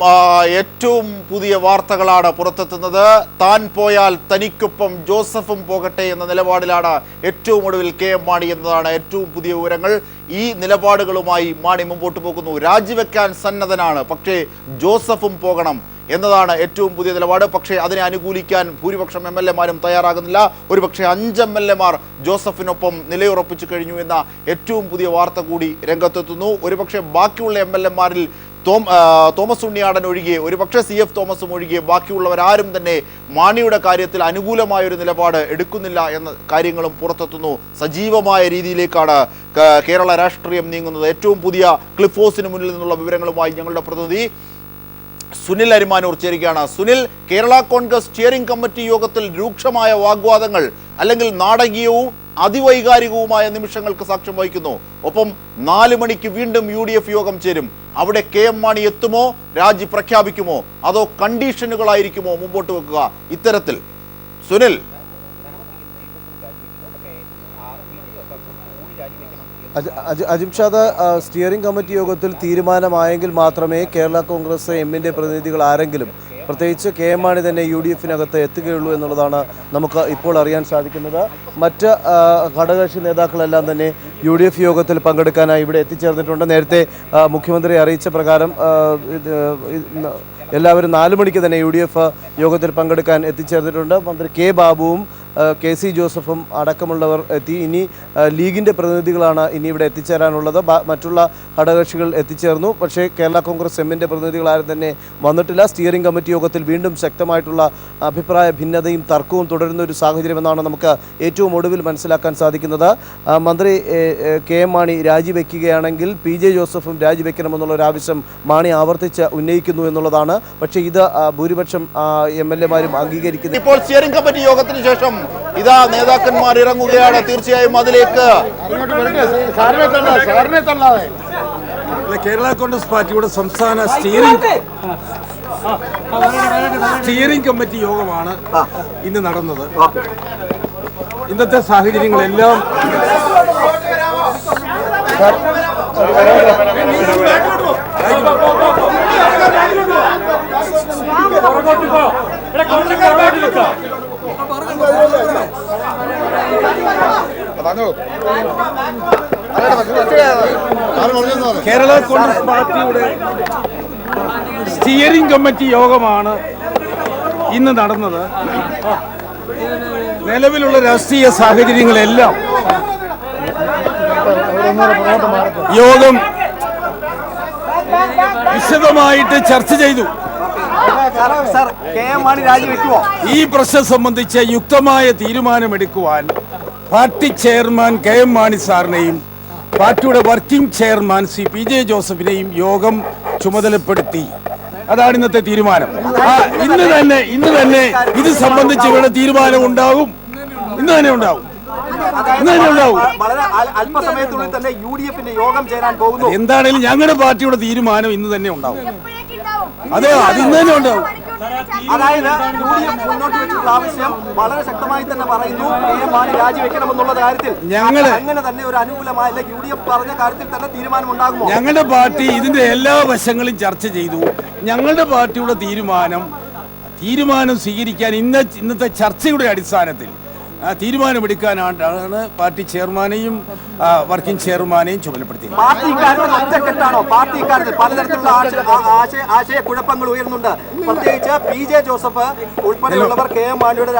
ഏറ്റവും പുതിയ വാർത്തകളാണ് പുറത്തെത്തുന്നത്. താൻ പോയാൽ തനിക്കൊപ്പം ജോസഫും പോകട്ടെ എന്ന നിലപാടിലാണ് ഏറ്റവും ഒടുവിൽ കെ എം മാണി എന്നതാണ് ഏറ്റവും പുതിയ വിവരങ്ങൾ. ഈ നിലപാടുകളുമായി മാണി മുമ്പോട്ട് പോകുന്നു. രാജിവെക്കാൻ സന്നദ്ധനാണ്, പക്ഷേ ജോസഫും പോകണം എന്നതാണ് ഏറ്റവും പുതിയ നിലപാട്. പക്ഷേ അതിനെ അനുകൂലിക്കാൻ ഭൂരിപക്ഷം MLA-മാരും തയ്യാറാകുന്നില്ല. ഒരുപക്ഷെ 5 MLA-മാർ ജോസഫിനൊപ്പം നിലയുറപ്പിച്ചു കഴിഞ്ഞു എന്ന ഏറ്റവും പുതിയ വാർത്ത കൂടി രംഗത്തെത്തുന്നു. ഒരുപക്ഷെ ബാക്കിയുള്ള MLA-മാരിൽ തോമസ് ഉണ്ണിയാടൻ ഒഴികെ, ഒരുപക്ഷെ CF തോമസും ഒഴികെ ബാക്കിയുള്ളവരാരും തന്നെ മാണിയുടെ കാര്യത്തിൽ അനുകൂലമായൊരു നിലപാട് എടുക്കുന്നില്ല എന്ന കാര്യങ്ങളും പുറത്തെത്തുന്നു. സജീവമായ രീതിയിലേക്കാണ് കേരള രാഷ്ട്രീയം നീങ്ങുന്നത്. ഏറ്റവും പുതിയ ക്ലിഫ് ഹൗസിന് മുന്നിൽ നിന്നുള്ള വിവരങ്ങളുമായി ഞങ്ങളുടെ പ്രതിനിധി സുനിൽ അരിമാനൂർ ചേരുകയാണ്. സുനിൽ, കേരള കോൺഗ്രസ് സ്റ്റിയറിംഗ് കമ്മിറ്റി യോഗത്തിൽ രൂക്ഷമായ വാഗ്വാദങ്ങൾ അല്ലെങ്കിൽ നാടകീയവും അതിവൈകാരികവുമായ നിമിഷങ്ങൾക്ക് സാക്ഷ്യം വഹിക്കുന്നു. ഒപ്പം 4 മണിക്ക് വീണ്ടും UDF യോഗം ചേരും. അവിടെ കെ എം മാണി എത്തുമോ, രാജി പ്രഖ്യാപിക്കുമോ, അതോ കണ്ടീഷനുകളായിരിക്കുമോ മുമ്പോട്ട് വെക്കുക? ഇത്തരത്തിൽ സുനിൽ, അജിംഷാദ്, സ്റ്റിയറിംഗ് കമ്മിറ്റി യോഗത്തിൽ തീരുമാനമായെങ്കിൽ മാത്രമേ കേരള കോൺഗ്രസ് എമ്മിൻ്റെ പ്രതിനിധികൾ ആരെങ്കിലും പ്രത്യേകിച്ച് കെ എം മാണി തന്നെ UDF-നകത്ത് എത്തുകയുള്ളൂ എന്നുള്ളതാണ് നമുക്ക് ഇപ്പോൾ അറിയാൻ സാധിക്കുന്നത്. മറ്റ് ഘടകകക്ഷി നേതാക്കളെല്ലാം തന്നെ UDF യോഗത്തിൽ പങ്കെടുക്കാനായി ഇവിടെ എത്തിച്ചേർന്നിട്ടുണ്ട്. നേരത്തെ മുഖ്യമന്ത്രി അറിയിച്ച പ്രകാരം എല്ലാവരും 4 മണിക്ക് തന്നെ UDF യോഗത്തിൽ പങ്കെടുക്കാൻ എത്തിച്ചേർന്നിട്ടുണ്ട്. മന്ത്രി കെ ബാബുവും KC ജോസഫും അടക്കമുള്ളവർ എത്തി. ഇനി ലീഗിൻ്റെ പ്രതിനിധികളാണ് ഇനി ഇവിടെ എത്തിച്ചേരാനുള്ളത്. മറ്റുള്ള ഘടകകക്ഷികൾ എത്തിച്ചേർന്നു. പക്ഷേ കേരള കോൺഗ്രസ് എമ്മിൻ്റെ പ്രതിനിധികൾ ആരും തന്നെ വന്നിട്ടില്ല. സ്റ്റിയറിംഗ് കമ്മിറ്റി യോഗത്തിൽ വീണ്ടും ശക്തമായിട്ടുള്ള അഭിപ്രായ ഭിന്നതയും തർക്കവും തുടരുന്ന ഒരു സാഹചര്യമെന്നാണ് നമുക്ക് ഏറ്റവും ഒടുവിൽ മനസ്സിലാക്കാൻ സാധിക്കുന്നത്. മന്ത്രി കെ എം മാണി രാജിവെക്കുകയാണെങ്കിൽ PJ ജോസഫും രാജിവെക്കണമെന്നുള്ള ഒരു ആവശ്യം മാണി ആവർത്തിച്ച് ഉന്നയിക്കുന്നു എന്നുള്ളതാണ്. പക്ഷേ ഇത് ഭൂരിപക്ഷം MLA-മാരും അംഗീകരിക്കുന്നു. ഇപ്പോൾ സ്റ്റിയറിംഗ് കമ്മിറ്റി യോഗത്തിന് ശേഷം ഇതാ നേതാക്കന്മാർ ഇറങ്ങുകയാണ്. തീർച്ചയായും അതിലേക്ക് കേരള കോൺഗ്രസ് പാർട്ടിയുടെ സംസ്ഥാന സ്റ്റിയറിംഗ് കമ്മിറ്റി യോഗമാണ് ഇന്ന് നടന്നത്. ഇന്നത്തെ സാഹചര്യങ്ങളെല്ലാം കേരള കോൺഗ്രസ് പാർട്ടിയുടെ സ്റ്റിയറിംഗ് കമ്മിറ്റി യോഗമാണ് ഇന്ന് നടന്നത്. നിലവിലുള്ള രാഷ്ട്രീയ സാഹചര്യങ്ങളെല്ലാം യോഗം വിശദമായിട്ട് ചർച്ച ചെയ്തു. ഈ പ്രശ്നം സംബന്ധിച്ച് യുക്തമായ തീരുമാനമെടുക്കുവാൻ പാർട്ടി ചെയർമാൻ KM മാണി സാറിനെയും പാർട്ടിയുടെ വർക്കിംഗ് ചെയർമാൻ PJ ജോസഫിനെയും യോഗം ചുമതലപ്പെടുത്തി. അതാണ് ഇന്നത്തെ തീരുമാനം. ഇന്ന് തന്നെ ഇത് സംബന്ധിച്ച് ഇവിടെ തീരുമാനം ഉണ്ടാകും. ഇന്ന് തന്നെ ഉണ്ടാവും. വളരെ അല്പസമയത്തിനുള്ളിൽ തന്നെ UDF-ന്റെ യോഗം ചേരാൻ പോകുന്നു. എന്താണെങ്കിലും ഞങ്ങളുടെ പാർട്ടിയുടെ തീരുമാനം ഇന്ന് തന്നെ ഉണ്ടാവും. അതെ, അത് ഇന്ന് തന്നെ ഉണ്ടാവും. അതായത് UDF മുന്നോട്ട് വെച്ചിട്ടുള്ള ആവശ്യം വളരെ ശക്തമായി തന്നെ പറയുന്നു. KM മാണി രാജിവെക്കണമെന്നുള്ള കാര്യത്തിൽ അങ്ങനെ തന്നെ ഒരു അനുകൂലമായ UDF പറഞ്ഞ കാര്യത്തിൽ തന്നെ തീരുമാനം ഉണ്ടാകുമോ? ഞങ്ങളുടെ പാർട്ടി ഇതിന്റെ എല്ലാ വശങ്ങളും ചർച്ച ചെയ്തു. ഞങ്ങളുടെ പാർട്ടിയുടെ തീരുമാനം സ്വീകരിക്കാൻ ഇന്നത്തെ ചർച്ചയുടെ അടിസ്ഥാനത്തിൽ തീരുമാനമെടുക്കാനാണ് പാർട്ടി ചെയർമാനെയും വർക്കിംഗ് ചെയർമാനെയും ചുമതലപ്പെടുത്തി. പാർട്ടി ഇക്കാര്യത്തിൽ ഒറ്റക്കെട്ടാണോ? പാർട്ടി ഇക്കാര്യത്തിൽ പലതരത്തിലുള്ള ആശയക്കുഴപ്പങ്ങൾ ഉയരുന്നുണ്ട്. പ്രത്യേകിച്ച് PJ ജോസഫ് ഉൾപ്പെടെയുള്ളവർ KM മാണിയുടെ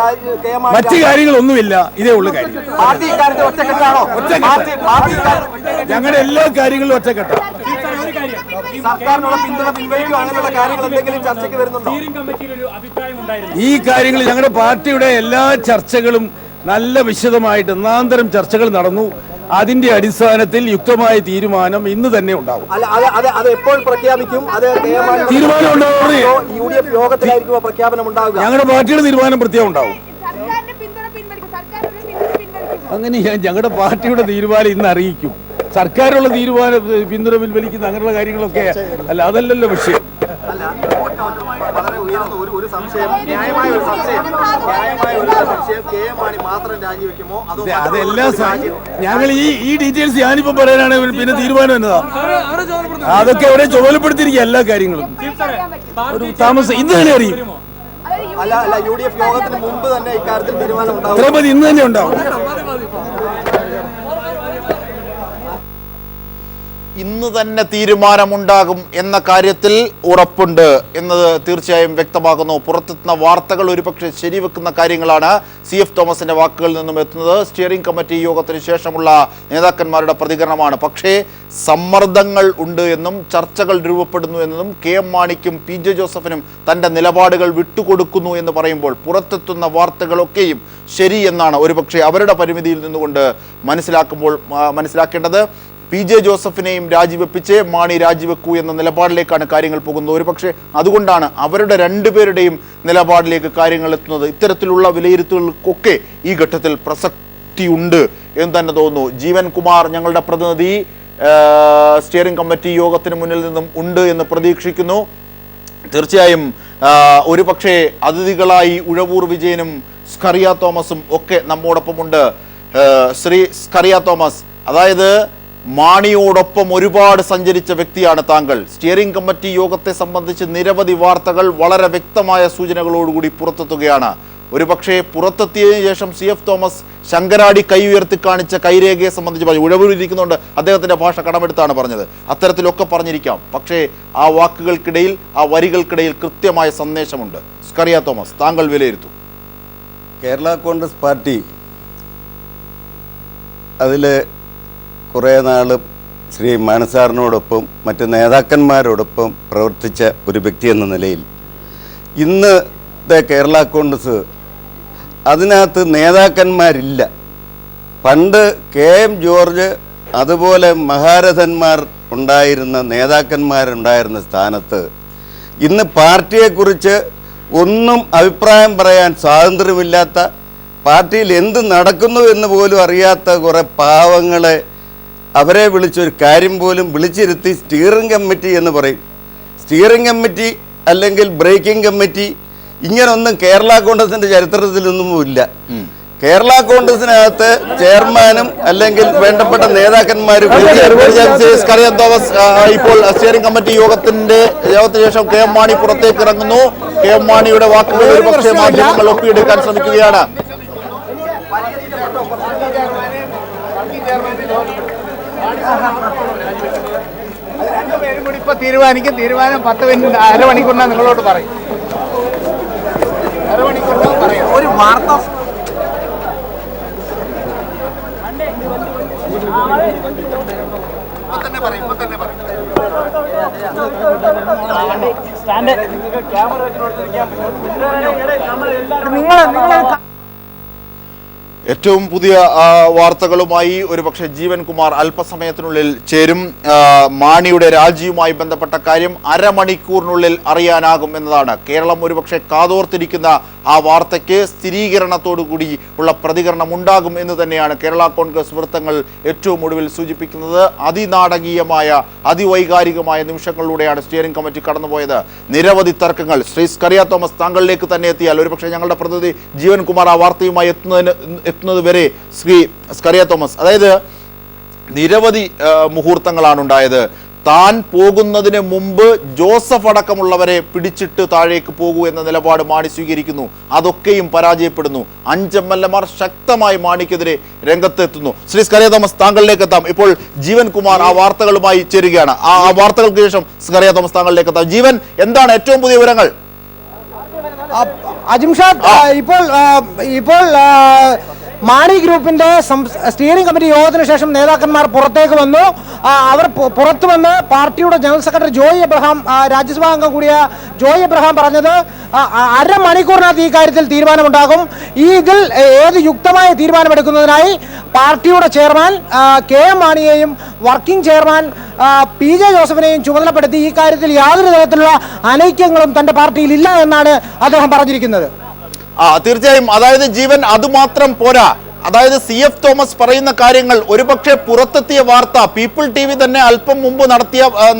മറ്റു കാര്യങ്ങളൊന്നുമില്ല, ഇതേ ഉള്ള കാര്യം. പാർട്ടി ഇക്കാര്യത്തിൽ ഒറ്റക്കെട്ടാണോ? ഞങ്ങളുടെ എല്ലാ കാര്യങ്ങളിലും ഒറ്റക്കെട്ടാണ്. സർക്കാരിനുള്ള പിന്തുണ പിൻവലിക്കുക അങ്ങനെയുള്ള കാര്യങ്ങൾ എന്തെങ്കിലും ചർച്ചയ്ക്ക് വരുന്നുണ്ടോ? ഈ കാര്യങ്ങൾ ഞങ്ങളുടെ പാർട്ടിയുടെ എല്ലാ ചർച്ചകളും നല്ല വിശദമായിട്ട് ഒന്നാന്തരം ചർച്ചകൾ നടന്നു. അതിന്റെ അടിസ്ഥാനത്തിൽ യുക്തമായ തീരുമാനം ഇന്ന് തന്നെ ഉണ്ടാവും. അത് എപ്പോൾ പ്രഖ്യാപിക്കും? തീരുമാനം ഉണ്ടാവും. UDF യോഗത്തിലായിരിക്കും പ്രഖ്യാപനം ഉണ്ടാവുക. ഞങ്ങളുടെ പാർട്ടിയുടെ തീരുമാനം പ്രത്യേകം ഉണ്ടാവും. അങ്ങനെ ഞങ്ങളുടെ പാർട്ടിയുടെ തീരുമാനം ഇന്ന് അറിയിക്കും. സർക്കാരുള്ള തീരുമാനം പിന്തുണ പിൻവലിക്കുന്ന അങ്ങനെയുള്ള കാര്യങ്ങളൊക്കെ അല്ല, അതല്ലല്ലോ വിഷയം. വളരെ ഉയർന്ന ഒരു സംശയം, ന്യായമായ ഒരു സംശയം KM മാണി മാത്രം രാജിവെക്കുമോ അതോ അതെല്ലാം ഞങ്ങൾ ഈ ഡീറ്റെയിൽസ് ഞാനിപ്പോ പറയാനാണ്. പിന്നെ തീരുമാനം എന്നതാ, അതൊക്കെ അവിടെ ചുമതലപ്പെടുത്തിയിരിക്കുക എല്ലാ കാര്യങ്ങളും. ഒരു താമസം ഇന്ന് തന്നെ അറിയും. അല്ല UDF യോഗത്തിന് മുമ്പ് തന്നെ ഇക്കാര്യത്തിൽ തീരുമാനം ഉണ്ടാവും. ഇന്ന് തന്നെ ഉണ്ടാവും. ഇന്ന് തന്നെ തീരുമാനമുണ്ടാകും എന്ന കാര്യത്തിൽ ഉറപ്പുണ്ട് എന്നത് തീർച്ചയായും വ്യക്തമാകുന്നു. പുറത്തെത്തുന്ന വാർത്തകൾ ഒരുപക്ഷെ ശരിവെക്കുന്ന കാര്യങ്ങളാണ്. CF തോമസിന്റെ വാക്കുകളിൽ നിന്നും എത്തുന്നത്. സ്റ്റിയറിംഗ് കമ്മിറ്റി യോഗത്തിന് ശേഷമുള്ള നേതാക്കന്മാരുടെ പ്രതികരണമാണ്. പക്ഷേ സമ്മർദ്ദങ്ങൾ ഉണ്ട് എന്നും ചർച്ചകൾ രൂപപ്പെടുന്നു എന്നതും KM മാണിക്കും PJ ജോസഫിനും തൻ്റെ നിലപാടുകൾ വിട്ടുകൊടുക്കുന്നു എന്ന് പറയുമ്പോൾ പുറത്തെത്തുന്ന വാർത്തകളൊക്കെയും ശരി എന്നാണ് ഒരുപക്ഷെ അവരുടെ പരിമിതിയിൽ നിന്നുകൊണ്ട് മനസ്സിലാക്കേണ്ടത്. PJ ജോസഫിനെയും രാജിവെപ്പിച്ച് മാണി രാജിവെക്കൂ എന്ന നിലപാടിലേക്കാണ് കാര്യങ്ങൾ പോകുന്നത്. ഒരുപക്ഷെ അതുകൊണ്ടാണ് അവരുടെ രണ്ടുപേരുടെയും നിലപാടിലേക്ക് കാര്യങ്ങൾ എത്തുന്നത്. ഇത്തരത്തിലുള്ള വിലയിരുത്തലുകൾക്കൊക്കെ ഈ ഘട്ടത്തിൽ പ്രസക്തിയുണ്ട് എന്ന് തന്നെ തോന്നുന്നു. ജീവൻ കുമാർ ഞങ്ങളുടെ പ്രതിനിധി സ്റ്റിയറിംഗ് കമ്മിറ്റി യോഗത്തിന് മുന്നിൽ നിന്നും ഉണ്ട് എന്ന് പ്രതീക്ഷിക്കുന്നു. തീർച്ചയായും ഒരുപക്ഷെ അതിഥികളായി ഉഴവൂർ വിജയനും സ്കറിയ തോമസും ഒക്കെ നമ്മോടൊപ്പമുണ്ട്. ശ്രീ സ്കറിയ തോമസ്, അതായത് മാണിയോടൊപ്പം ഒരുപാട് സഞ്ചരിച്ച വ്യക്തിയാണ് താങ്കൾ. സ്റ്റിയറിംഗ് കമ്മിറ്റി യോഗത്തെ സംബന്ധിച്ച് നിരവധി വാർത്തകൾ വളരെ വ്യക്തമായ സൂചനകളോടുകൂടി പുറത്തെത്തുകയാണ്. ഒരുപക്ഷെ പുറത്തെത്തിയതിനു ശേഷം CF തോമസ് ശങ്കരാടി കൈ ഉയർത്തി കാണിച്ച കൈരേഖയെ സംബന്ധിച്ച് പറഞ്ഞു. ഉഴവൂരിയിരിക്കുന്നുണ്ട്, അദ്ദേഹത്തിന്റെ ഭാഷ കടമെടുത്താണ് പറഞ്ഞത്. അത്തരത്തിലൊക്കെ പറഞ്ഞിരിക്കാം. പക്ഷേ ആ വാക്കുകൾക്കിടയിൽ, ആ വരികൾക്കിടയിൽ കൃത്യമായ സന്ദേശമുണ്ട്. സ്കറിയ തോമസ്, താങ്കൾ വിലയിരുത്തും. കേരള കോൺഗ്രസ് പാർട്ടി അതിൽ കുറേ നാൾ ശ്രീ മാനസാറിനോടൊപ്പം മറ്റ് നേതാക്കന്മാരോടൊപ്പം പ്രവർത്തിച്ച ഒരു വ്യക്തി എന്ന നിലയിൽ ഇന്നത്തെ കേരള കോൺഗ്രസ് അതിനകത്ത് നേതാക്കന്മാരില്ല. പണ്ട് KM ജോർജ് അതുപോലെ മഹാരഥന്മാർ ഉണ്ടായിരുന്ന നേതാക്കന്മാരുണ്ടായിരുന്ന സ്ഥാനത്ത് ഇന്ന് പാർട്ടിയെക്കുറിച്ച് ഒന്നും അഭിപ്രായം പറയാൻ സ്വാതന്ത്ര്യമില്ലാത്ത, പാർട്ടിയിൽ എന്ത് നടക്കുന്നു എന്ന് പോലും അറിയാത്ത കുറേ പാവങ്ങളെ അവരെ വിളിച്ചൊരു കാര്യം പോലും വിളിച്ചിരുത്തി സ്റ്റിയറിംഗ് കമ്മിറ്റി എന്ന് പറയും. സ്റ്റിയറിംഗ് കമ്മിറ്റി അല്ലെങ്കിൽ ബ്രേക്കിംഗ് കമ്മിറ്റി ഇങ്ങനൊന്നും കേരള കോൺഗ്രസിന്റെ ചരിത്രത്തിലൊന്നുമില്ല. കേരള കോൺഗ്രസിനകത്ത് ചെയർമാനും അല്ലെങ്കിൽ വേണ്ടപ്പെട്ട നേതാക്കന്മാരും തോമസ് ഇപ്പോൾ സ്റ്റിയറിംഗ് കമ്മിറ്റി യോഗത്തിന് ശേഷം KM മാണി പുറത്തേക്ക് ഇറങ്ങുന്നു. KM മാണിയുടെ വാക്കുകൾ ഒരുപക്ഷെ മാധ്യമങ്ങൾ ഒപ്പിയെടുക്കാൻ ശ്രമിക്കുകയാണ്. രണ്ടുപേരും കൂടി ഇപ്പൊ തീരുമാനിക്കും. തീരുമാനം 10 മിനിറ്റ് അരമണിക്കൂറിനാ നിങ്ങളോട് പറയും. അരമണിക്കൂറിനാ പറയാം. ഒരു വാർത്ത ഏറ്റവും പുതിയ വാർത്തകളുമായി ഒരുപക്ഷെ ജീവൻ കുമാർ അല്പസമയത്തിനുള്ളിൽ ചേരും. മാണിയുടെ രാജിയുമായി ബന്ധപ്പെട്ട കാര്യം അരമണിക്കൂറിനുള്ളിൽ അറിയാനാകും എന്നതാണ്. കേരളം ഒരുപക്ഷെ കാതോർത്തിരിക്കുന്ന ആ വാർത്തയ്ക്ക് സ്ഥിരീകരണത്തോടുകൂടി ഉള്ള പ്രതികരണം ഉണ്ടാകും എന്ന് തന്നെയാണ് കേരള കോൺഗ്രസ് വൃത്തങ്ങൾ ഏറ്റവും ഒടുവിൽ സൂചിപ്പിക്കുന്നത്. അതിനാടകീയമായ, അതിവൈകാരികമായ നിമിഷങ്ങളിലൂടെയാണ് സ്റ്റിയറിംഗ് കമ്മിറ്റി കടന്നുപോയത്. നിരവധി തർക്കങ്ങൾ. ശ്രീ സ്കറിയ തോമസ്, താങ്കളിലേക്ക് തന്നെ എത്തിയാൽ ഒരുപക്ഷെ ഞങ്ങളുടെ പ്രതിനിധി ജീവൻ കുമാർ ആ വാർത്തയുമായി എത്തുന്നത് വരെ ശ്രീ സ്കറിയ തോമസ്, അതായത് നിരവധി മുഹൂർത്തങ്ങളാണ് ഉണ്ടായത്. താൻ പോകുന്നതിന് മുമ്പ് ജോസഫ് അടക്കമുള്ളവരെ പിടിച്ചിട്ട് താഴേക്ക് പോകൂ എന്ന നിലപാട് മാണി സ്വീകരിക്കുന്നു. അതൊക്കെയും പരാജയപ്പെടുന്നു. 5 MLA-മാർ ശക്തമായി മാണിക്കെതിരെ രംഗത്തെത്തുന്നു. ശ്രീ സ്കറിയ തോമസ്, താങ്കളിലേക്ക് എത്താം. ഇപ്പോൾ ജീവൻ കുമാർ ആ വാർത്തകളുമായി ചേരുകയാണ്. ആ വാർത്തകൾക്ക് ശേഷം സ്കറിയ തോമസ് താങ്കളിലേക്ക് എത്താം. ജീവൻ, എന്താണ് ഏറ്റവും പുതിയ വിവരങ്ങൾ? അജിംഷാദ്, ഇപ്പോൾ മാണി ഗ്രൂപ്പിന്റെ സ്റ്റിയറിംഗ് കമ്മിറ്റി യോഗത്തിന് ശേഷം നേതാക്കന്മാർ പുറത്തേക്ക് വന്നു. അവർ പുറത്തു വന്ന് പാർട്ടിയുടെ ജനറൽ സെക്രട്ടറി ജോയ് എബ്രഹാം, രാജ്യസഭാ അംഗം കൂടിയ ജോയ് എബ്രഹാം പറഞ്ഞത് അരമണിക്കൂറിനകത്ത് ഈ കാര്യത്തിൽ തീരുമാനമുണ്ടാകും. ഇതിൽ ഏത് യുക്തമായ തീരുമാനമെടുക്കുന്നതിനായി പാർട്ടിയുടെ ചെയർമാൻ KM മാണിയെയും വർക്കിംഗ് ചെയർമാൻ PJ ജോസഫിനെയും ചുമതലപ്പെടുത്തി. ഈ കാര്യത്തിൽ യാതൊരു തരത്തിലുള്ള അനൈക്യങ്ങളും തന്റെ പാർട്ടിയിൽ ഇല്ല എന്നാണ് അദ്ദേഹം പറഞ്ഞിരിക്കുന്നത്. തീർച്ചയായും. അതായത് ജീവൻ, അതുമാത്രം പോരാ. അതായത് CF തോമസ് പറയുന്ന കാര്യങ്ങൾ ഒരുപക്ഷെ പുറത്തെത്തിയ വാർത്ത, പീപ്പിൾ TV തന്നെ അല്പം മുമ്പ്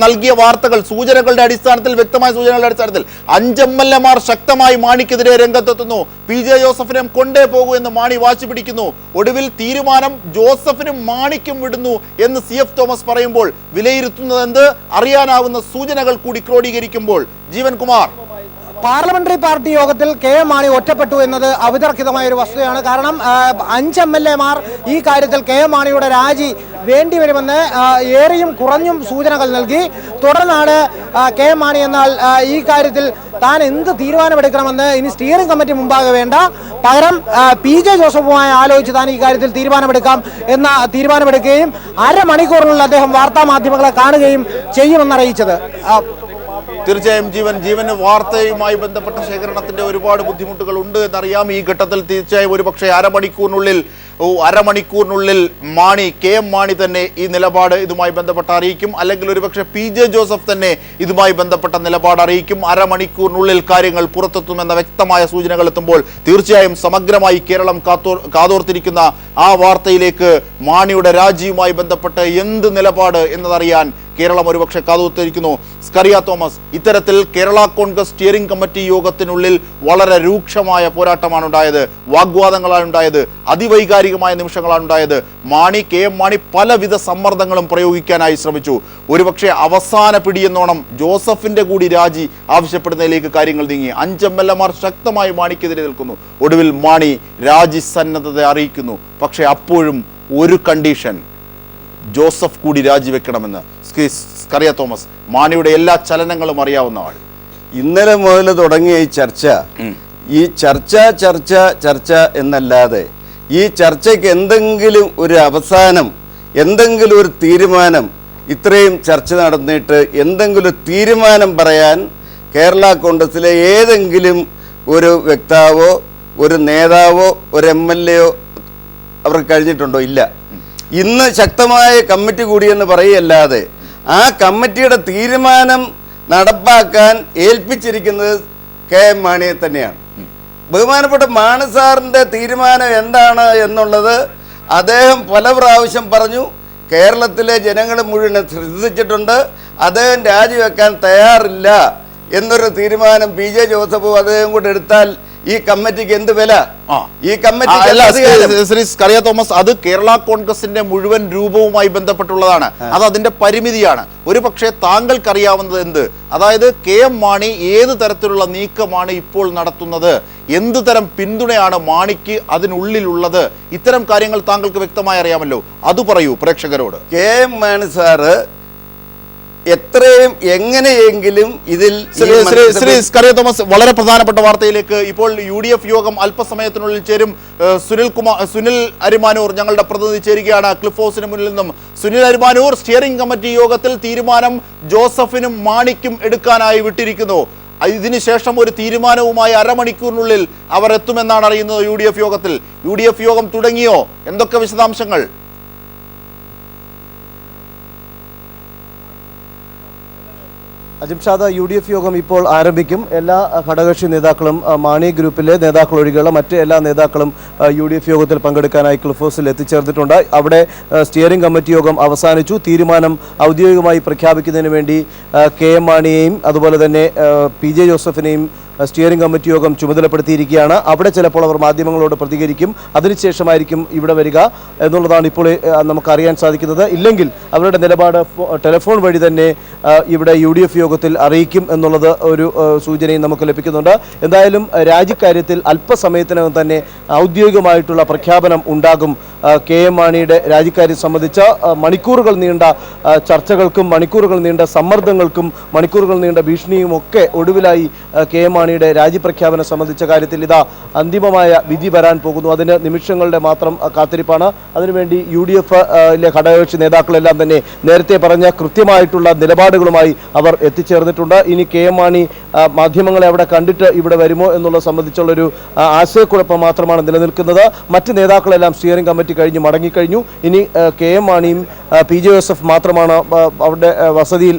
നൽകിയ വാർത്തകൾ, സൂചനകളുടെ അടിസ്ഥാനത്തിൽ, വ്യക്തമായ സൂചനകളുടെ അടിസ്ഥാനത്തിൽ 5 MLA-മാർ ശക്തമായി മാണിക്കെതിരെ രംഗത്തെത്തുന്നു. PJ ജോസഫിനെ കൊണ്ടേ പോകൂ എന്ന് മാണി വാശി പിടിക്കുന്നു. ഒടുവിൽ തീരുമാനം ജോസഫിനും മാണിക്കും വിടുന്നു എന്ന് CF തോമസ് പറയുമ്പോൾ വിലയിരുത്തുന്നത് എന്ത്? അറിയാനാവുന്ന സൂചനകൾ കൂടി ക്രോഡീകരിക്കുമ്പോൾ ജീവൻ കുമാർ, പാർലമെന്ററി പാർട്ടി യോഗത്തിൽ KM മാണി ഒറ്റപ്പെട്ടു എന്നത് അവിതർക്കിതമായ ഒരു വസ്തുതയാണ്. കാരണം 5 MLA-മാർ ഈ കാര്യത്തിൽ KM മാണിയുടെ രാജി വേണ്ടിവരുമെന്ന് ഏറെയും കുറഞ്ഞും സൂചനകൾ നൽകി. തുടർന്നാണ് KM മാണി എന്നാൽ ഈ കാര്യത്തിൽ താൻ എന്ത് തീരുമാനമെടുക്കണമെന്ന് ഇനി സ്റ്റിയറിംഗ് കമ്മിറ്റി മുമ്പാകെ വേണ്ട, പകരം PJ ജോസഫുമായി ആലോചിച്ച് താൻ ഈ കാര്യത്തിൽ തീരുമാനമെടുക്കാം എന്ന തീരുമാനമെടുക്കുകയും അരമണിക്കൂറിനുള്ളിൽ അദ്ദേഹം വാർത്താ മാധ്യമങ്ങളെ കാണുകയും ചെയ്യുമെന്നറിയിച്ചത്. തീർച്ചയായും ജീവന് വാർത്തയുമായി ബന്ധപ്പെട്ട ശേഖരണത്തിന്റെ ഒരുപാട് ബുദ്ധിമുട്ടുകൾ ഉണ്ട് എന്നറിയാം. ഈ ഘട്ടത്തിൽ തീർച്ചയായും ഒരുപക്ഷെ അരമണിക്കൂറിനുള്ളിൽ KM മാണി തന്നെ ഈ നിലപാട് ഇതുമായി ബന്ധപ്പെട്ട് അറിയിക്കും. അല്ലെങ്കിൽ ഒരുപക്ഷെ PJ ജോസഫ് തന്നെ ഇതുമായി ബന്ധപ്പെട്ട നിലപാട് അറിയിക്കും. അരമണിക്കൂറിനുള്ളിൽ കാര്യങ്ങൾ പുറത്തെത്തുമെന്ന വ്യക്തമായ സൂചനകൾ എത്തുമ്പോൾ തീർച്ചയായും സമഗ്രമായി കേരളം കാതോർത്തിരിക്കുന്ന ആ വാർത്തയിലേക്ക് മാണിയുടെ രാജിയുമായി ബന്ധപ്പെട്ട് എന്ത് നിലപാട് എന്നതറിയാൻ കേരളം ഒരുപക്ഷെ കാതുകുത്തിരിക്കുന്നു. സ്കറിയ തോമസ്, ഇത്തരത്തിൽ കേരള കോൺഗ്രസ് സ്റ്റിയറിംഗ് കമ്മിറ്റി യോഗത്തിനുള്ളിൽ വളരെ രൂക്ഷമായ പോരാട്ടമാണ് ഉണ്ടായത്, വാഗ്വാദങ്ങളാണ് ഉണ്ടായത്, അതിവൈകാരികമായ നിമിഷങ്ങളാണ് ഉണ്ടായത്. കെ എം മാണി പലവിധ സമ്മർദ്ദങ്ങളും പ്രയോഗിക്കാനായി ശ്രമിച്ചു. ഒരുപക്ഷെ അവസാന പിടിയെന്നോണം ജോസഫിന്റെ കൂടി രാജി ആവശ്യപ്പെടുന്നതിലേക്ക് കാര്യങ്ങൾ നീങ്ങി. 5 MLA ശക്തമായി മാണിക്കെതിരെ നിൽക്കുന്നു. ഒടുവിൽ മാണി രാജി സന്നദ്ധത അറിയിക്കുന്നു. പക്ഷെ അപ്പോഴും ഒരു കണ്ടീഷൻ, ജോസഫ് കൂടി രാജിവെക്കണമെന്ന്. സ്കറിയ തോമസ്, മാണിയുടെ എല്ലാ ചലനങ്ങളും അറിയാവുന്ന ആൾ. ഇന്നലെ മുതൽ തുടങ്ങിയ ഈ ചർച്ച എന്നല്ലാതെ ഈ ചർച്ചയ്ക്ക് എന്തെങ്കിലും ഒരു അവസാനം, എന്തെങ്കിലും ഒരു തീരുമാനം, ഇത്രയും ചർച്ച നടന്നിട്ട് എന്തെങ്കിലും തീരുമാനം പറയാൻ കേരള കോൺഗ്രസിലെ ഏതെങ്കിലും ഒരു വ്യക്താവോ ഒരു നേതാവോ ഒരു MLA അവർക്ക് കഴിഞ്ഞിട്ടുണ്ടോ? ഇല്ല. ഇന്ന് ശക്തമായ കമ്മിറ്റി കൂടിയെന്ന് പറയല്ലാതെ ആ കമ്മിറ്റിയുടെ തീരുമാനം നടപ്പാക്കാൻ ഏൽപ്പിച്ചിരിക്കുന്നത് KM മാണിയെ തന്നെയാണ്. ബഹുമാനപ്പെട്ട മാണി സാറിൻ്റെ തീരുമാനം എന്താണ് എന്നുള്ളത് അദ്ദേഹം പല പ്രാവശ്യം പറഞ്ഞു. കേരളത്തിലെ ജനങ്ങൾ മുഴുവൻ ശ്രദ്ധിച്ചിട്ടുണ്ട്. അദ്ദേഹം രാജിവെക്കാൻ തയ്യാറില്ല എന്നൊരു തീരുമാനം PJ ജോസഫ് അദ്ദേഹം കൂടെ എടുത്താൽ ഈ കമ്മിറ്റിക്ക് എന്ത് വില? ഈ കമ്മിറ്റി ശ്രീ സ്കറിയ തോമസ്, അത് കേരള കോൺഗ്രസിന്റെ മുഴുവൻ രൂപവുമായി ബന്ധപ്പെട്ടുള്ളതാണ്. അത് അതിന്റെ പരിമിതിയാണ്. ഒരു പക്ഷേ താങ്കൾക്കറിയാവുന്നത് എന്ത്, അതായത് KM മാണി ഏത് തരത്തിലുള്ള നീക്കമാണ് ഇപ്പോൾ നടത്തുന്നത്, എന്ത് തരം പിന്തുണയാണ് മാണിക്ക് അതിനുള്ളിലുള്ളത്, ഇത്തരം കാര്യങ്ങൾ താങ്കൾക്ക് വ്യക്തമായി അറിയാമല്ലോ. അത് പറയൂ പ്രേക്ഷകരോട്. KM മാണി സാറ് എത്രയും എങ്ങനെയെങ്കിലും ഇതിൽ ശ്രീ സ്കറിയ തോമസ്, വളരെ പ്രധാനപ്പെട്ട വാർത്തയിലേക്ക്. ഇപ്പോൾ UDF യോഗം അല്പസമയത്തിനുള്ളിൽ ചേരും. സുനിൽ അരിമാനൂർ ഞങ്ങളുടെ പ്രതിനിധി ചേരുകയാണ് ക്ലിഫ് ഹൗസിന് മുന്നിൽ നിന്നും. സുനിൽ അരിമാനൂർ, സ്റ്റിയറിംഗ് കമ്മിറ്റി യോഗത്തിൽ തീരുമാനം ജോസഫിനും മാണിക്കും എടുക്കാനായി വിട്ടിരിക്കുന്നു. ഇതിനുശേഷം ഒരു തീരുമാനവുമായി അരമണിക്കൂറിനുള്ളിൽ അവർ എത്തുമെന്നാണ് അറിയുന്നത്. UDF യോഗം തുടങ്ങിയോ? എന്തൊക്കെ വിശദാംശങ്ങൾ? അജിംഷാദ്, UDF യോഗം ഇപ്പോൾ ആരംഭിക്കും. എല്ലാ ഘടകകക്ഷി നേതാക്കളും, മാണി ഗ്രൂപ്പിലെ നേതാക്കൾ ഒഴികെയുള്ള മറ്റ് എല്ലാ നേതാക്കളും UDF യോഗത്തിൽ പങ്കെടുക്കാനായി ക്ലിഫ് ഹൗസിൽ എത്തിച്ചേർന്നിട്ടുണ്ട്. അവിടെ സ്റ്റിയറിംഗ് കമ്മിറ്റി യോഗം അവസാനിച്ചു. തീരുമാനം ഔദ്യോഗികമായി പ്രഖ്യാപിക്കുന്നതിന് വേണ്ടി KM മാണിയെയും അതുപോലെ തന്നെ PJ ജോസഫിനെയും സ്റ്റിയറിംഗ് കമ്മിറ്റി യോഗം ചുമതലപ്പെടുത്തിയിരിക്കുകയാണ്. അവിടെ ചിലപ്പോൾ അവർ മാധ്യമങ്ങളോട് പ്രതികരിക്കും. അതിനുശേഷമായിരിക്കും ഇവിടെ വരിക എന്നുള്ളതാണ് ഇപ്പോൾ നമുക്കറിയാൻ സാധിക്കുന്നത്. ഇല്ലെങ്കിൽ അവരുടെ നിലപാട് ടെലിഫോൺ വഴി തന്നെ ഇവിടെ UDF യോഗത്തിൽ അറിയിക്കും എന്നുള്ളത് ഒരു സൂചനയും നമുക്ക് ലഭിക്കുന്നുണ്ട്. എന്തായാലും രാജിക്കാര്യത്തിൽ അല്പസമയത്തിനകം തന്നെ ഔദ്യോഗികമായിട്ടുള്ള പ്രഖ്യാപനം ഉണ്ടാകും. KM മാണിയുടെ രാജിക്കാര്യം സംബന്ധിച്ച മണിക്കൂറുകൾ നീണ്ട ചർച്ചകൾക്കും മണിക്കൂറുകൾ നീണ്ട സമ്മർദ്ദങ്ങൾക്കും മണിക്കൂറുകൾ നീണ്ട ഭീഷണിയും ഒക്കെ ഒടുവിലായി KM മാണിയുടെ രാജിപ്രഖ്യാപനം സംബന്ധിച്ച കാര്യത്തിൽ ഇതാ അന്തിമമായ വിധി വരാൻ പോകുന്നു. അതിന് നിമിഷങ്ങളുടെ മാത്രം കാത്തിരിപ്പാണ്. അതിനുവേണ്ടി UDF-ലെ ഘടകകക്ഷി നേതാക്കളെല്ലാം തന്നെ നേരത്തെ പറഞ്ഞ കൃത്യമായിട്ടുള്ള നിലപാടുകളുമായി അവർ എത്തിച്ചേർന്നിട്ടുണ്ട്. ഇനി KM മാണി മാധ്യമങ്ങളെ അവിടെ കണ്ടിട്ട് ഇവിടെ വരുമോ എന്നുള്ളത് സംബന്ധിച്ചുള്ളൊരു ആശയക്കുഴപ്പം മാത്രമാണ് നിലനിൽക്കുന്നത്. മറ്റ് നേതാക്കളെല്ലാം സ്റ്റിയറിംഗ് കമ്മിറ്റി കഴിഞ്ഞ് മടങ്ങിക്കഴിഞ്ഞു. ഇനി KM മാണിയും PJ ജോസഫ് മാത്രമാണ് അവരുടെ വസതിയിൽ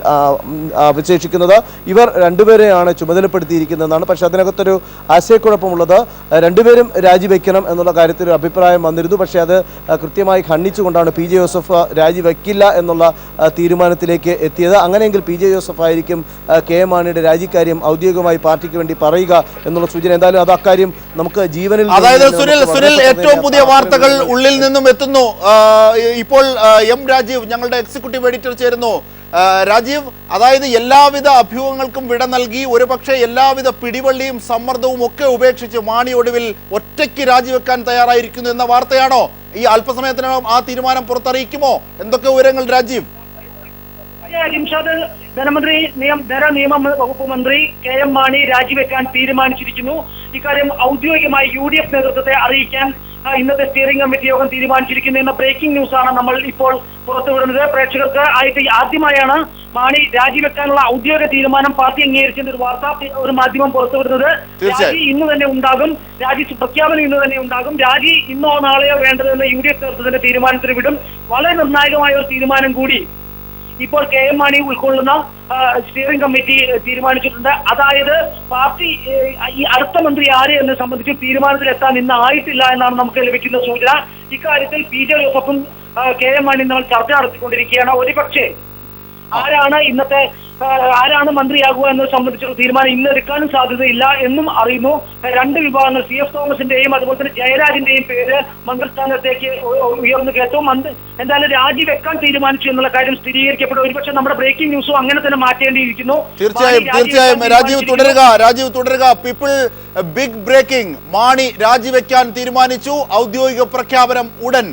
അവശേഷിക്കുന്നത്. ഇവർ രണ്ടുപേരെയാണ് ചുമതലപ്പെടുത്തിയിരിക്കുന്നതെന്നാണ്. പക്ഷേ അതിനകത്തൊരു ആശയക്കുഴപ്പമുള്ളത്, രണ്ടുപേരും രാജിവെക്കണം എന്നുള്ള കാര്യത്തിൽ ഒരു അഭിപ്രായം വന്നിരുന്നു. പക്ഷേ അത് കൃത്യമായി ഖണ്ഡിച്ചുകൊണ്ടാണ് PJ ജോസഫ് രാജിവെക്കില്ല എന്നുള്ള തീരുമാനത്തിലേക്ക് എത്തിയത്. അങ്ങനെയെങ്കിൽ PJ ജോസഫ് ആയിരിക്കും KM മാണിയുടെ രാജിക്കാര്യം ഔദ്യോഗികമായി പാർട്ടിക്ക് വേണ്ടി പറയുക എന്നുള്ള സൂചന. എന്തായാലും അത് അക്കാര്യം നമുക്ക് ജീവനിൽ, അതായത് സുനിൽ ഏറ്റവും പുതിയ വാർത്തകൾ ഉള്ളിൽ നിന്നും എത്തുന്നു. ഇപ്പോൾ M രാജീവ്, ഞങ്ങളുടെ എക്സിക്യൂട്ടീവ് എഡിറ്റർ ചേരുന്നു. രാജീവ്, അതായത് എല്ലാവിധ അഭ്യൂഹങ്ങൾക്കും വിട നൽകി ഒരുപക്ഷെ എല്ലാവിധ പിടിവള്ളിയും സമ്മർദ്ദവും ഒക്കെ ഉപേക്ഷിച്ച് മാണി ഒടുവിൽ ഒറ്റയ്ക്ക് രാജിവെക്കാൻ തയ്യാറായിരിക്കുന്നു എന്ന വാർത്തയാണോ? ഈ അല്പസമയത്തിനകം ആ തീരുമാനം പുറത്തറിയിക്കുമോ? എന്തൊക്കെ വിവരങ്ങൾ രാജീവ്? ധനനിയമ വകുപ്പ് മന്ത്രി KM മാണി രാജിവെക്കാൻ തീരുമാനിച്ചിരിക്കുന്നു. ഇക്കാര്യം ഔദ്യോഗികമായി UDF നേതൃത്വത്തെ അറിയിക്കാൻ ഇന്നത്തെ സ്റ്റിയറിംഗ് കമ്മിറ്റി യോഗം തീരുമാനിച്ചിരിക്കുന്നു എന്ന ബ്രേക്കിംഗ് ന്യൂസാണ് നമ്മൾ ഇപ്പോൾ പുറത്തുവിടുന്നത്. പ്രേക്ഷകർക്ക് ആദ്യമായാണ് മാണി രാജിവെക്കാനുള്ള ഔദ്യോഗിക തീരുമാനം പാർട്ടി അംഗീകരിച്ചെന്ന ഒരു വാർത്ത ഒരു മാധ്യമം പുറത്തുവിടുന്നത്. രാജി ഇന്ന് തന്നെ ഉണ്ടാകും, രാജി പ്രഖ്യാപനം ഇന്ന് തന്നെ ഉണ്ടാകും. രാജി ഇന്നോ നാളെയോ വേണ്ടതെന്ന് UDF നേതൃത്വത്തിന്റെ തീരുമാനത്തിന് വിടും. വളരെ നിർണായകമായ ഒരു തീരുമാനം കൂടി ഇപ്പോൾ KM മാണി ഉൾക്കൊള്ളുന്ന സ്റ്റിയറിംഗ് കമ്മിറ്റി തീരുമാനിച്ചിട്ടുണ്ട്. അതായത് പാർട്ടി ഈ അടുത്ത മന്ത്രി ആര് എന്ന് സംബന്ധിച്ച് തീരുമാനത്തിലെത്താൻ ഇന്ന് ആയിട്ടില്ല എന്നാണ് നമുക്ക് ലഭിക്കുന്ന സൂചന. ഇക്കാര്യത്തിൽ PJ ജോസഫും KM മാണിയും നമ്മൾ ചർച്ച നടത്തിക്കൊണ്ടിരിക്കുകയാണ്. ഒരുപക്ഷെ ആരാണ് മന്ത്രിയാകുക എന്നത് സംബന്ധിച്ചുള്ള തീരുമാനം ഇന്ന് എടുക്കാനും സാധ്യതയില്ല എന്നും അറിയുന്നു. രണ്ട് വിഭാഗങ്ങൾ CF തോമസിന്റെയും അതുപോലെ തന്നെ ജയരാജിന്റെയും പേര് മന്ത്രിസ്ഥാനത്തേക്ക് ഉയർന്നു കേട്ടു. എന്തായാലും രാജിവെക്കാൻ തീരുമാനിച്ചു എന്നുള്ള കാര്യം സ്ഥിരീകരിക്കപ്പെടും. ഒരുപക്ഷെ നമ്മുടെ ബ്രേക്കിംഗ് ന്യൂസും അങ്ങനെ തന്നെ മാറ്റേണ്ടിയിരിക്കുന്നു. തീർച്ചയായും രാജീവ് തുടരുക. People big breaking. മാണി രാജിവെക്കാൻ തീരുമാനിച്ചു. ഔദ്യോഗിക പ്രഖ്യാപനം ഉടൻ.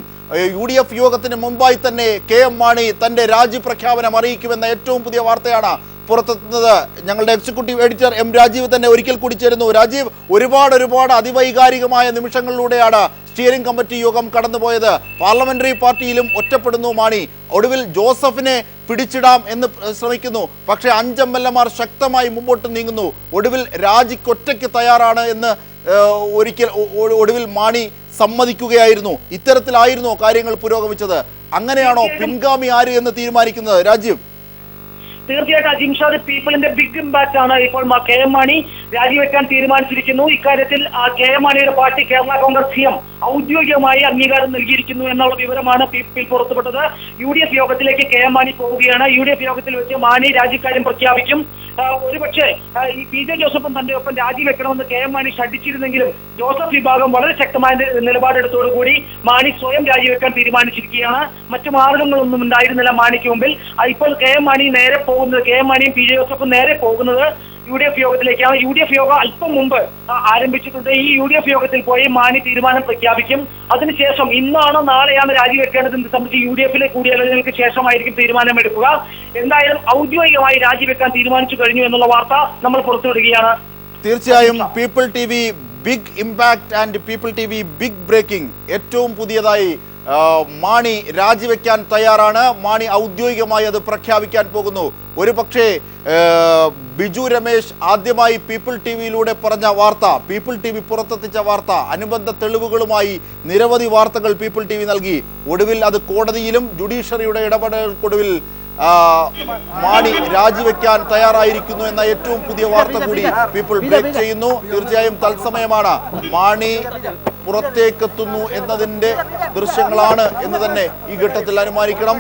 UDF യോഗത്തിന് മുമ്പായി തന്നെ KM മാണി തന്റെ രാജി പ്രഖ്യാപനം അറിയിക്കുമെന്ന ഏറ്റവും പുതിയ വാർത്തയാണ് പുറത്തെത്തുന്നത്. ഞങ്ങളുടെ എക്സിക്യൂട്ടീവ് എഡിറ്റർ M രാജീവ് തന്നെ ഒരിക്കൽ കൂടി ചേരുന്നു. രാജീവ്, ഒരുപാട് അതിവൈകാരികമായ നിമിഷങ്ങളിലൂടെയാണ് സ്റ്റിയറിംഗ് കമ്മിറ്റി യോഗം കടന്നുപോയത്. പാർലമെന്ററി പാർട്ടിയിലും ഒറ്റപ്പെടുന്നു മാണി. ഒടുവിൽ ജോസഫിനെ പിടിച്ചിടാം എന്ന് ശ്രമിക്കുന്നു. പക്ഷേ 5 MLA-മാർ ശക്തമായി മുമ്പോട്ട് നീങ്ങുന്നു. ഒടുവിൽ രാജിക്കൊറ്റയ്ക്ക് തയ്യാറാണ് എന്ന് ഒടുവിൽ മാണി സമ്മതിക്കുകയായിരുന്നു. ഇത്തരത്തിലായിരുന്നോ കാര്യങ്ങൾ പുരോഗമിച്ചത്? അങ്ങനെയാണോ പിൻഗാമി ആര് എന്ന് തീരുമാനിക്കുന്നത്? രാജീവ്, തീർച്ചയായിട്ടും അജിംഷാദ്, പീപ്പിളിന്റെ ബിഗ് ഇമ്പാക്ട് ആണ് ഇപ്പോൾ KM മാണി രാജിവെക്കാൻ തീരുമാനിച്ചിരിക്കുന്നു. ഇക്കാര്യത്തിൽ KM മാണിയുടെ പാർട്ടി കേരള കോൺഗ്രസ് CM ഔദ്യോഗികമായി അംഗീകാരം നൽകിയിരിക്കുന്നു എന്നുള്ള വിവരമാണ് പീപ്പിൾ പുറത്തുവിട്ടത്. UDF യോഗത്തിലേക്ക് KM മാണി പോവുകയാണ്. UDF യോഗത്തിൽ വെച്ച് മാണി രാജിക്കാര്യം പ്രഖ്യാപിക്കും. ഒരുപക്ഷെ ഈ PJ ജോസഫും തന്റെ ഒപ്പം രാജിവെക്കണമെന്ന് KM മാണി ഷഡിച്ചിരുന്നെങ്കിലും ജോസഫ് വിഭാഗം വളരെ ശക്തമായ നിലപാടെടുത്തോടുകൂടി മാണി സ്വയം രാജിവെക്കാൻ തീരുമാനിച്ചിരിക്കുകയാണ്. മറ്റു മാർഗങ്ങളൊന്നും ഉണ്ടായിരുന്നില്ല മാണിക്ക് മുമ്പിൽ. ഇപ്പോൾ KM മാണി നേരെ പോകുന്നത്, KM മാണിയും PJ ജോസഫും നേരെ പോകുന്നത് UDF യോഗത്തിലേക്കാണ്. UDF യോഗം അല്പം മുമ്പ് ആരംഭിച്ചിട്ടുണ്ട്. ഈ UDF യോഗത്തിൽ പോയി മാണി തീരുമാനം പ്രഖ്യാപിക്കും. അതിനുശേഷം ഇന്നാണോ നാളെയാണ് രാജിവെക്കേണ്ടതെന്ന് സംബന്ധിച്ച് UDF-ലെ കൂടിയാലോചനകൾക്ക് ശേഷമായിരിക്കും തീരുമാനമെടുക്കുക. എന്തായാലും ഔദ്യോഗികമായി രാജിവെക്കാൻ തീരുമാനിച്ചു കഴിഞ്ഞു എന്നുള്ള വാർത്ത നമ്മൾ പുറത്തുവിടുകയാണ്. തീർച്ചയായും people TV big impact and people TV big breaking. ഏറ്റവും പുതിയതായി മാണി രാജിവെക്കാൻ തയ്യാറാണ്. മാണി ഔദ്യോഗികമായി അത് പ്രഖ്യാപിക്കാൻ പോകുന്നു. ഒരു പക്ഷേ ബിജു രമേശ് ആദ്യമായി പീപ്പിൾ TV-യിലൂടെ പറഞ്ഞ വാർത്ത, പീപ്പിൾ TV പുറത്തെത്തിച്ച വാർത്ത, അനുബന്ധ തെളിവുകളുമായി നിരവധി വാർത്തകൾ പീപ്പിൾ TV നൽകി. ഒടുവിൽ അത് കോടതിയിലും ജുഡീഷ്യറിയുടെ ഇടപെടലുകൊടുവിൽ മാണി രാജിവെക്കാൻ തയ്യാറായിരിക്കുന്നു എന്ന ഏറ്റവും പുതിയ വാർത്ത കൂടി പീപ്പിൾ ബ്രേക്ക് ചെയ്യുന്നു. തീർച്ചയായും തത്സമയമാണ്. മാണി പുറത്തേക്കെത്തുന്നു എന്നതിന്റെ ദൃശ്യങ്ങളാണ് എന്ന് തന്നെ ഈ ഘട്ടത്തിൽ അനുമാനിക്കണം.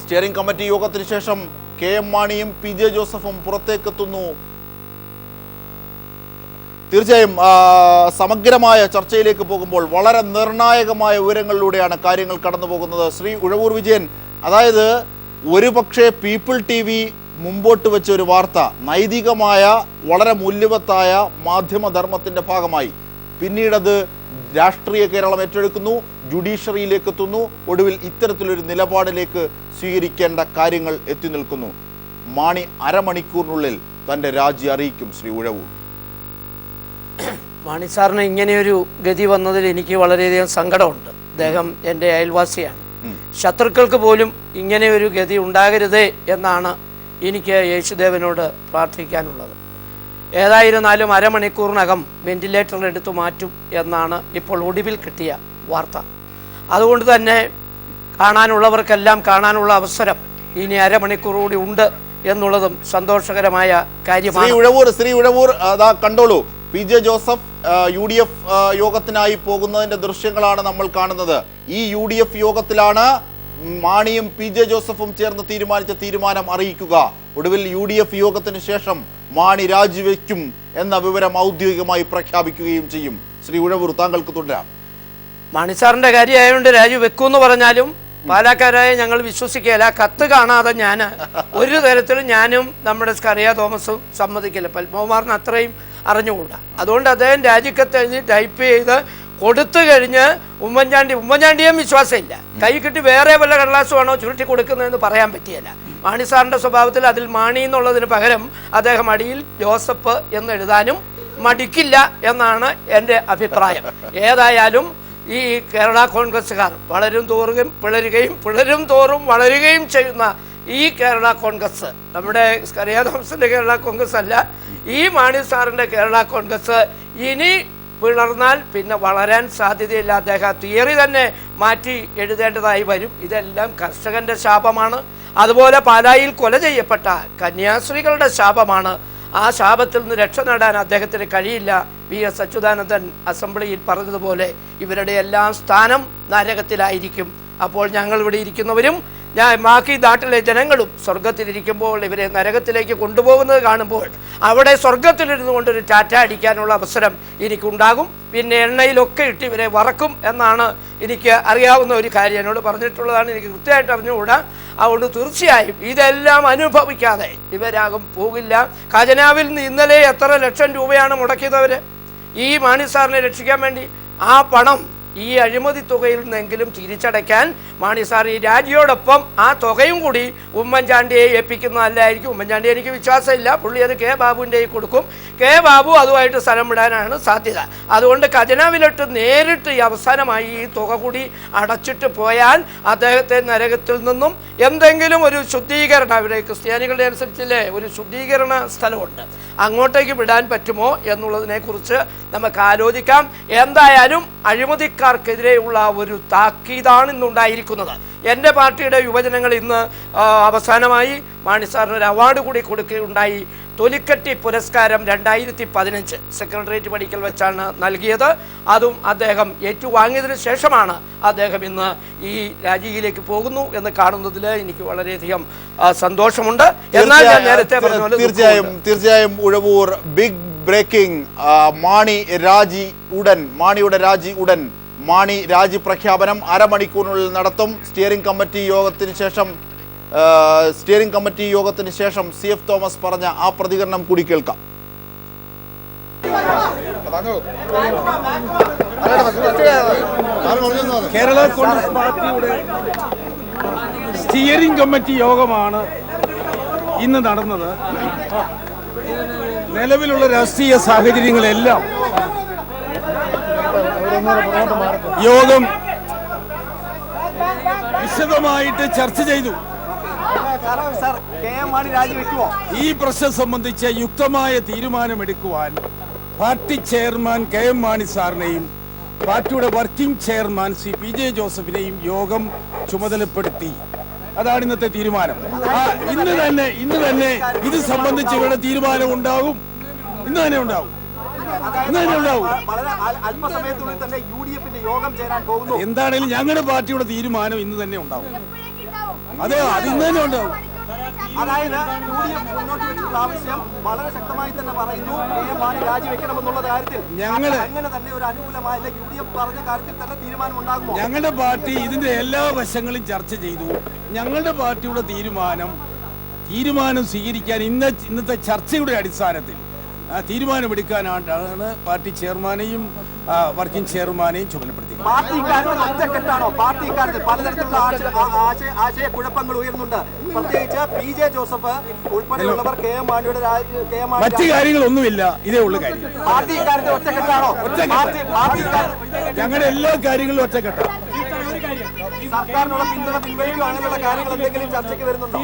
സ്റ്റിയറിംഗ് കമ്മിറ്റി യോഗത്തിന് ശേഷം KM മാണിയും PJ ജോസഫും പുറത്തേക്കെത്തുന്നു. തീർച്ചയായും സമഗ്രമായ ചർച്ചയിലേക്ക് പോകുമ്പോൾ വളരെ നിർണായകമായ വിവരങ്ങളിലൂടെയാണ് കാര്യങ്ങൾ കടന്നു പോകുന്നത്. ശ്രീ ഉഴവൂർ വിജയൻ, അതായത് ഒരുപക്ഷെ പീപ്പിൾ TV മുമ്പോട്ട് വെച്ച ഒരു വാർത്ത നൈതികമായ വളരെ മൂല്യവത്തായ മാധ്യമധർമ്മത്തിൻ്റെ ഭാഗമായി പിന്നീടത് രാഷ്ട്രീയ കേരളം ഏറ്റെടുക്കുന്നു, ജുഡീഷ്യറിയിലേക്ക് എത്തുന്നു. ഒടുവിൽ ഇത്തരത്തിലൊരു നിലപാടിലേക്ക് സ്വീകരിക്കേണ്ട കാര്യങ്ങൾ എത്തി നിൽക്കുന്നു. മാണി അരമണിക്കൂറിനുള്ളിൽ തൻ്റെ രാജി അറിയിക്കും. ശ്രീ ഉഴവൂർ, മാണി സാറിന് ഇങ്ങനെയൊരു ഗതി വന്നതിൽ എനിക്ക് വളരെയധികം സങ്കടമുണ്ട്. അദ്ദേഹം എൻ്റെ അയൽവാസിയാണ്. ശത്രുക്കൾക്ക് പോലും ഇങ്ങനെ ഒരു ഗതി ഉണ്ടാകരുതേ എന്നാണ് എനിക്ക് യേശുദേവനോട് പ്രാർത്ഥിക്കാനുള്ളത്. ഏതായിരുന്നാലും അരമണിക്കൂറിനകം വെന്റിലേറ്ററിൽ എടുത്തു മാറ്റും എന്നാണ് ഇപ്പോൾ ഒടുവിൽ കിട്ടിയ വാർത്ത. അതുകൊണ്ട് തന്നെ കാണാനുള്ളവർക്കെല്ലാം കാണാനുള്ള അവസരം ഇനി അരമണിക്കൂർ കൂടി ഉണ്ട് എന്നുള്ളതും സന്തോഷകരമായ കാര്യമാണ്. ശ്രീ ഉഴവൂർ അതാ കണ്ടോളൂ. PJ ജോസഫ് UDF യോഗത്തിനായി പോകുന്നതിന്റെ ദൃശ്യങ്ങളാണ് നമ്മൾ കാണുന്നത്. ഈ UDF യോഗത്തിലാണ് മാണിയും PJ ജോസഫും ചേർന്ന് തീരുമാനിച്ച തീരുമാനം അറിയിക്കുക. ഒടുവിൽ UDF യോഗത്തിന് ശേഷം മാണി രാജിവെക്കും എന്ന വിവരം ഔദ്യോഗികമായി പ്രഖ്യാപിക്കുകയും ചെയ്യും. ശ്രീ ഉഴവൂർ, താങ്കൾക്ക് തുടരാം. മാണി സാറിന്റെ കാര്യമായതുകൊണ്ട് രാജിവെക്കുമെന്ന് പറഞ്ഞാലും പാലക്കാരായ ഞങ്ങൾ വിശ്വസിക്കുകയില്ല. കത്ത് കാണാതെ ഞാൻ ഒരു തരത്തിലും ഞാനും നമ്മുടെ സ്കറിയ തോമസും സമ്മതിക്കില്ല. പത്മകുമാറിന് അത്രയും അറിഞ്ഞുകൂടാ. അതുകൊണ്ട് അദ്ദേഹം രാജിക്കത്ത് എഴുതി ടൈപ്പ് ചെയ്ത് കൊടുത്തു കഴിഞ്ഞ് ഉമ്മൻചാണ്ടിയും വിശ്വാസമില്ല. കൈ കിട്ടി വേറെ വല്ല കടലാസുമാണോ ചുരുട്ടി കൊടുക്കുന്നതെന്ന് പറയാൻ പറ്റിയല്ല. മാണി സാറിൻ്റെ സ്വഭാവത്തിൽ അതിൽ മാണി എന്നുള്ളതിന് പകരം അദ്ദേഹം അടിയിൽ ജോസഫ് എന്ന് എഴുതാനും മടിക്കില്ല എന്നാണ് എൻ്റെ അഭിപ്രായം. ഏതായാലും ഈ കേരള കോൺഗ്രസ്സുകാർ വളരും തോറുകയും പിളരുകയും പിളരും തോറും വളരുകയും ചെയ്യുന്ന ഈ കേരള കോൺഗ്രസ്, നമ്മുടെ സ്കറിയ തോമസിൻ്റെ കേരള കോൺഗ്രസ് അല്ല, ഈ മാണി സാറിൻ്റെ കേരള കോൺഗ്രസ് ഇനി പിളർന്നാൽ പിന്നെ വളരാൻ സാധ്യതയില്ല. അദ്ദേഹം തിയറി തന്നെ മാറ്റി എഴുതേണ്ടതായി വരും. ഇതെല്ലാം കർഷകൻ്റെ ശാപമാണ്. അതുപോലെ പാലായിൽ കൊല ചെയ്യപ്പെട്ട കന്യാസ്ത്രീകളുടെ ശാപമാണ്. ആ ശാപത്തിൽ നിന്ന് രക്ഷ നേടാൻ അദ്ദേഹത്തിന് കഴിയില്ല. VS അച്യുതാനന്ദൻ അസംബ്ലിയിൽ പറഞ്ഞതുപോലെ ഇവരുടെ എല്ലാം സ്ഥാനം നരകത്തിലായിരിക്കും. അപ്പോൾ ഞങ്ങൾ ഇവിടെ ഇരിക്കുന്നവരും ബാക്കി നാട്ടിലെ ജനങ്ങളും സ്വർഗത്തിലിരിക്കുമ്പോൾ ഇവരെ നരകത്തിലേക്ക് കൊണ്ടുപോകുന്നത് കാണുമ്പോൾ അവിടെ സ്വർഗത്തിലിരുന്നു കൊണ്ടൊരു ടാറ്റ അടിക്കാനുള്ള അവസരം എനിക്കുണ്ടാകും. പിന്നെ എണ്ണയിലൊക്കെ ഇട്ട് ഇവരെ വറക്കും എന്നാണ് എനിക്ക് അറിയാവുന്ന ഒരു കാര്യം. എന്നോട് പറഞ്ഞിട്ടുള്ളതാണ്, എനിക്ക് കൃത്യമായിട്ട് അറിഞ്ഞുകൂടാ. അതുകൊണ്ട് തീർച്ചയായും ഇതെല്ലാം അനുഭവിക്കാതെ ഇവരാകും പോകില്ല. ഖജനാവിൽ നിന്ന് ഇന്നലെ എത്ര ലക്ഷം രൂപയാണ് മുടക്കിയത് അവർ ഈ മാണി സാറിനെ രക്ഷിക്കാൻ വേണ്ടി. ആ പണം ഈ അഴിമതി തുകയിൽ നിന്നെങ്കിലും തിരിച്ചടയ്ക്കാൻ മാണി സാർ ഈ രാജിയോടൊപ്പം ആ തുകയും കൂടി ഉമ്മൻചാണ്ടിയെ ഏൽപ്പിക്കുന്നതല്ലായിരിക്കും. ഉമ്മൻചാണ്ടി എനിക്ക് വിശ്വാസമില്ല, പുള്ളി അത് കെ ബാബുവിൻ്റെ കൊടുക്കും. കെ ബാബു അതുമായിട്ട് സ്ഥലം വിടാനാണ് സാധ്യത. അതുകൊണ്ട് ഖജനാവിലിട്ട് നേരിട്ട് ഈ അവസാനമായി ഈ തുക കൂടി അടച്ചിട്ട് പോയാൽ അദ്ദേഹത്തെ നരകത്തിൽ നിന്നും എന്തെങ്കിലും ഒരു ശുദ്ധീകരണം, അവരെ ക്രിസ്ത്യാനികളുടെ അനുസരിച്ചില്ലേ ഒരു ശുദ്ധീകരണ സ്ഥലമുണ്ട്, അങ്ങോട്ടേക്ക് വിടാൻ പറ്റുമോ എന്നുള്ളതിനെക്കുറിച്ച് നമുക്ക് ആലോചിക്കാം. എന്തായാലും അഴിമതിക്കാർക്കെതിരെയുള്ള ഒരു താക്കീതാണ് ഇന്നുണ്ടായിരിക്കുന്നത്. എൻ്റെ പാർട്ടിയുടെ യുവജനങ്ങൾ ഇന്ന് അവസാനമായി മാണി സാറിന് ഒരു അവാർഡ് കൂടി കൊടുക്കുകയുണ്ടായി. തൊലിക്കട്ടി പുരസ്കാരം 2015 സെക്രട്ടേറിയറ്റ് പടിക്കൽ വെച്ചാണ് നൽകിയത്. അതും അദ്ദേഹം ഏറ്റുവാങ്ങിയതിനു ശേഷമാണ് അദ്ദേഹം ഇന്ന് ഈ രാജിയിലേക്ക് പോകുന്നു എന്ന് കാണുന്നതിൽ എനിക്ക് വളരെയധികം സന്തോഷമുണ്ട്. എന്നാൽ ഞാൻ നേരത്തെ പറഞ്ഞ പോലെ തീർച്ചയായും ഉഴവൂർ ബിഗ് ബ്രേക്കിംഗ്, മാണിയുടെ രാജി ഉടൻ. മാണി രാജി പ്രഖ്യാപനം അരമണിക്കൂറിനുള്ളിൽ നടത്തും. സ്റ്റിയറിംഗ് കമ്മിറ്റി യോഗത്തിന് ശേഷം CF തോമസ് പറഞ്ഞ ആ പ്രതികരണം കൂടി കേൾക്കാം. കേരള കോൺഗ്രസ് പാർട്ടിയുടെ സ്റ്റിയറിംഗ് കമ്മിറ്റി യോഗമാണ് ഇന്ന് നടന്നത്. നിലവിലുള്ള രാഷ്ട്രീയ സാഹചര്യങ്ങളെല്ലാം യോഗം വിശദമായിട്ട് ചർച്ച ചെയ്തു. ഈ പ്രശ്നം സംബന്ധിച്ച് യുക്തമായ തീരുമാനമെടുക്കുവാൻ പാർട്ടി ചെയർമാൻ KM മാണി സാറിനെയും പാർട്ടിയുടെ വർക്കിംഗ് ചെയർമാൻ PJ ജോസഫിനെയും യോഗം ചുമതലപ്പെടുത്തി. അതാണ് ഇന്നത്തെ തീരുമാനം. ഇന്ന് തന്നെ ഇത് സംബന്ധിച്ച് ഇവിടെ തീരുമാനം ഉണ്ടാകും. ഇന്ന് തന്നെ ഉണ്ടാവും. എന്താണേലും ഞങ്ങളുടെ പാർട്ടിയുടെ തീരുമാനം ഇന്ന് തന്നെ ഉണ്ടാവും. അതെ, അത് ഇന്ന് തന്നെ ഉണ്ടാവും. അതായത് UDF മുന്നോട്ട് വെച്ചിട്ടുള്ള ആവശ്യം വളരെ ശക്തമായി തന്നെ പറയുന്നു, KM മാണി രാജിവെക്കണമെന്നുള്ള കാര്യത്തിൽ അങ്ങനെ തന്നെ ഒരു അനുകൂലമായ UDF പറഞ്ഞ കാര്യത്തിൽ തന്നെ തീരുമാനം ഉണ്ടാകുമോ? ഞങ്ങളുടെ പാർട്ടി ഇതിന്റെ എല്ലാ വശങ്ങളും ചർച്ച ചെയ്തു. ഞങ്ങളുടെ പാർട്ടിയുടെ തീരുമാനം സ്വീകരിക്കാൻ ഇന്നത്തെ ചർച്ചയുടെ അടിസ്ഥാനത്തിൽ തീരുമാനമെടുക്കാനാണ് പാർട്ടി ചെയർമാനെയും വർക്കിംഗ് ചെയർമാനെയും ചുമതലപ്പെടുത്തിയത്. പാർട്ടി പലതരത്തിലുള്ള ആശയക്കുഴപ്പങ്ങൾ ഉയർന്നുണ്ട്. പ്രത്യേകിച്ച് PJ ജോസഫ് ഉൾപ്പെടെയുള്ളവർ KM മാണിയുടെ മറ്റു കാര്യങ്ങളൊന്നുമില്ല, ഇതേ ഉള്ള കാര്യം. പാർട്ടി ഇക്കാര്യത്തിൽ ഒറ്റക്കെട്ടാണോ? ഞങ്ങളുടെ എല്ലാ കാര്യങ്ങളും ഒറ്റക്കെട്ടാണ്. സർക്കാരിനുള്ള പിന്തുണ പിൻവലിക്കുക അങ്ങനെയുള്ള കാര്യങ്ങൾ എന്തെങ്കിലും ചർച്ചയ്ക്ക് വരുന്നുണ്ടോ?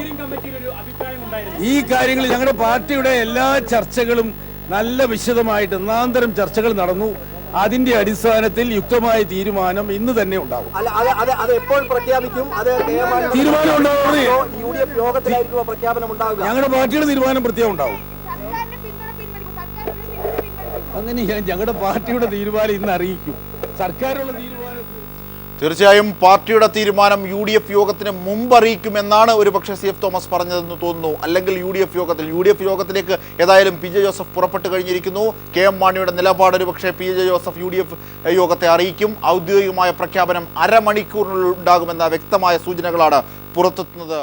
ഈ കാര്യങ്ങൾ ഞങ്ങളുടെ പാർട്ടിയുടെ എല്ലാ ചർച്ചകളും നല്ല വിശദമായിട്ട് ഒന്നാന്തരം ചർച്ചകൾ നടന്നു. അതിന്റെ അടിസ്ഥാനത്തിൽ യുക്തമായ തീരുമാനം ഇന്ന് തന്നെ ഉണ്ടാവും. തീരുമാനം ഉണ്ടാവുന്നത് ഞങ്ങളുടെ പാർട്ടിയുടെ തീരുമാനം പ്രത്യേകം ഉണ്ടാവും. അങ്ങനെ ഞങ്ങളുടെ പാർട്ടിയുടെ തീരുമാനം ഇന്ന് അറിയിക്കും. സർക്കാരുള്ള തീരുമാനം തീർച്ചയായും പാർട്ടിയുടെ തീരുമാനം UDF യോഗത്തിന് മുമ്പ് അറിയിക്കുമെന്നാണ് ഒരുപക്ഷെ CF തോമസ് പറഞ്ഞതെന്ന് തോന്നുന്നു. അല്ലെങ്കിൽ UDF യോഗത്തിലേക്ക് ഏതായാലും PJ ജോസഫ് പുറപ്പെട്ടു കഴിഞ്ഞിരിക്കുന്നു. KM മാണിയുടെ നിലപാട് ഒരുപക്ഷെ PJ ജോസഫ് UDF യോഗത്തെ അറിയിക്കും. ഔദ്യോഗികമായ പ്രഖ്യാപനം അരമണിക്കൂറിനുള്ളിൽ ഉണ്ടാകുമെന്ന വ്യക്തമായ സൂചനകളാണ് പുറത്തെത്തുന്നത്.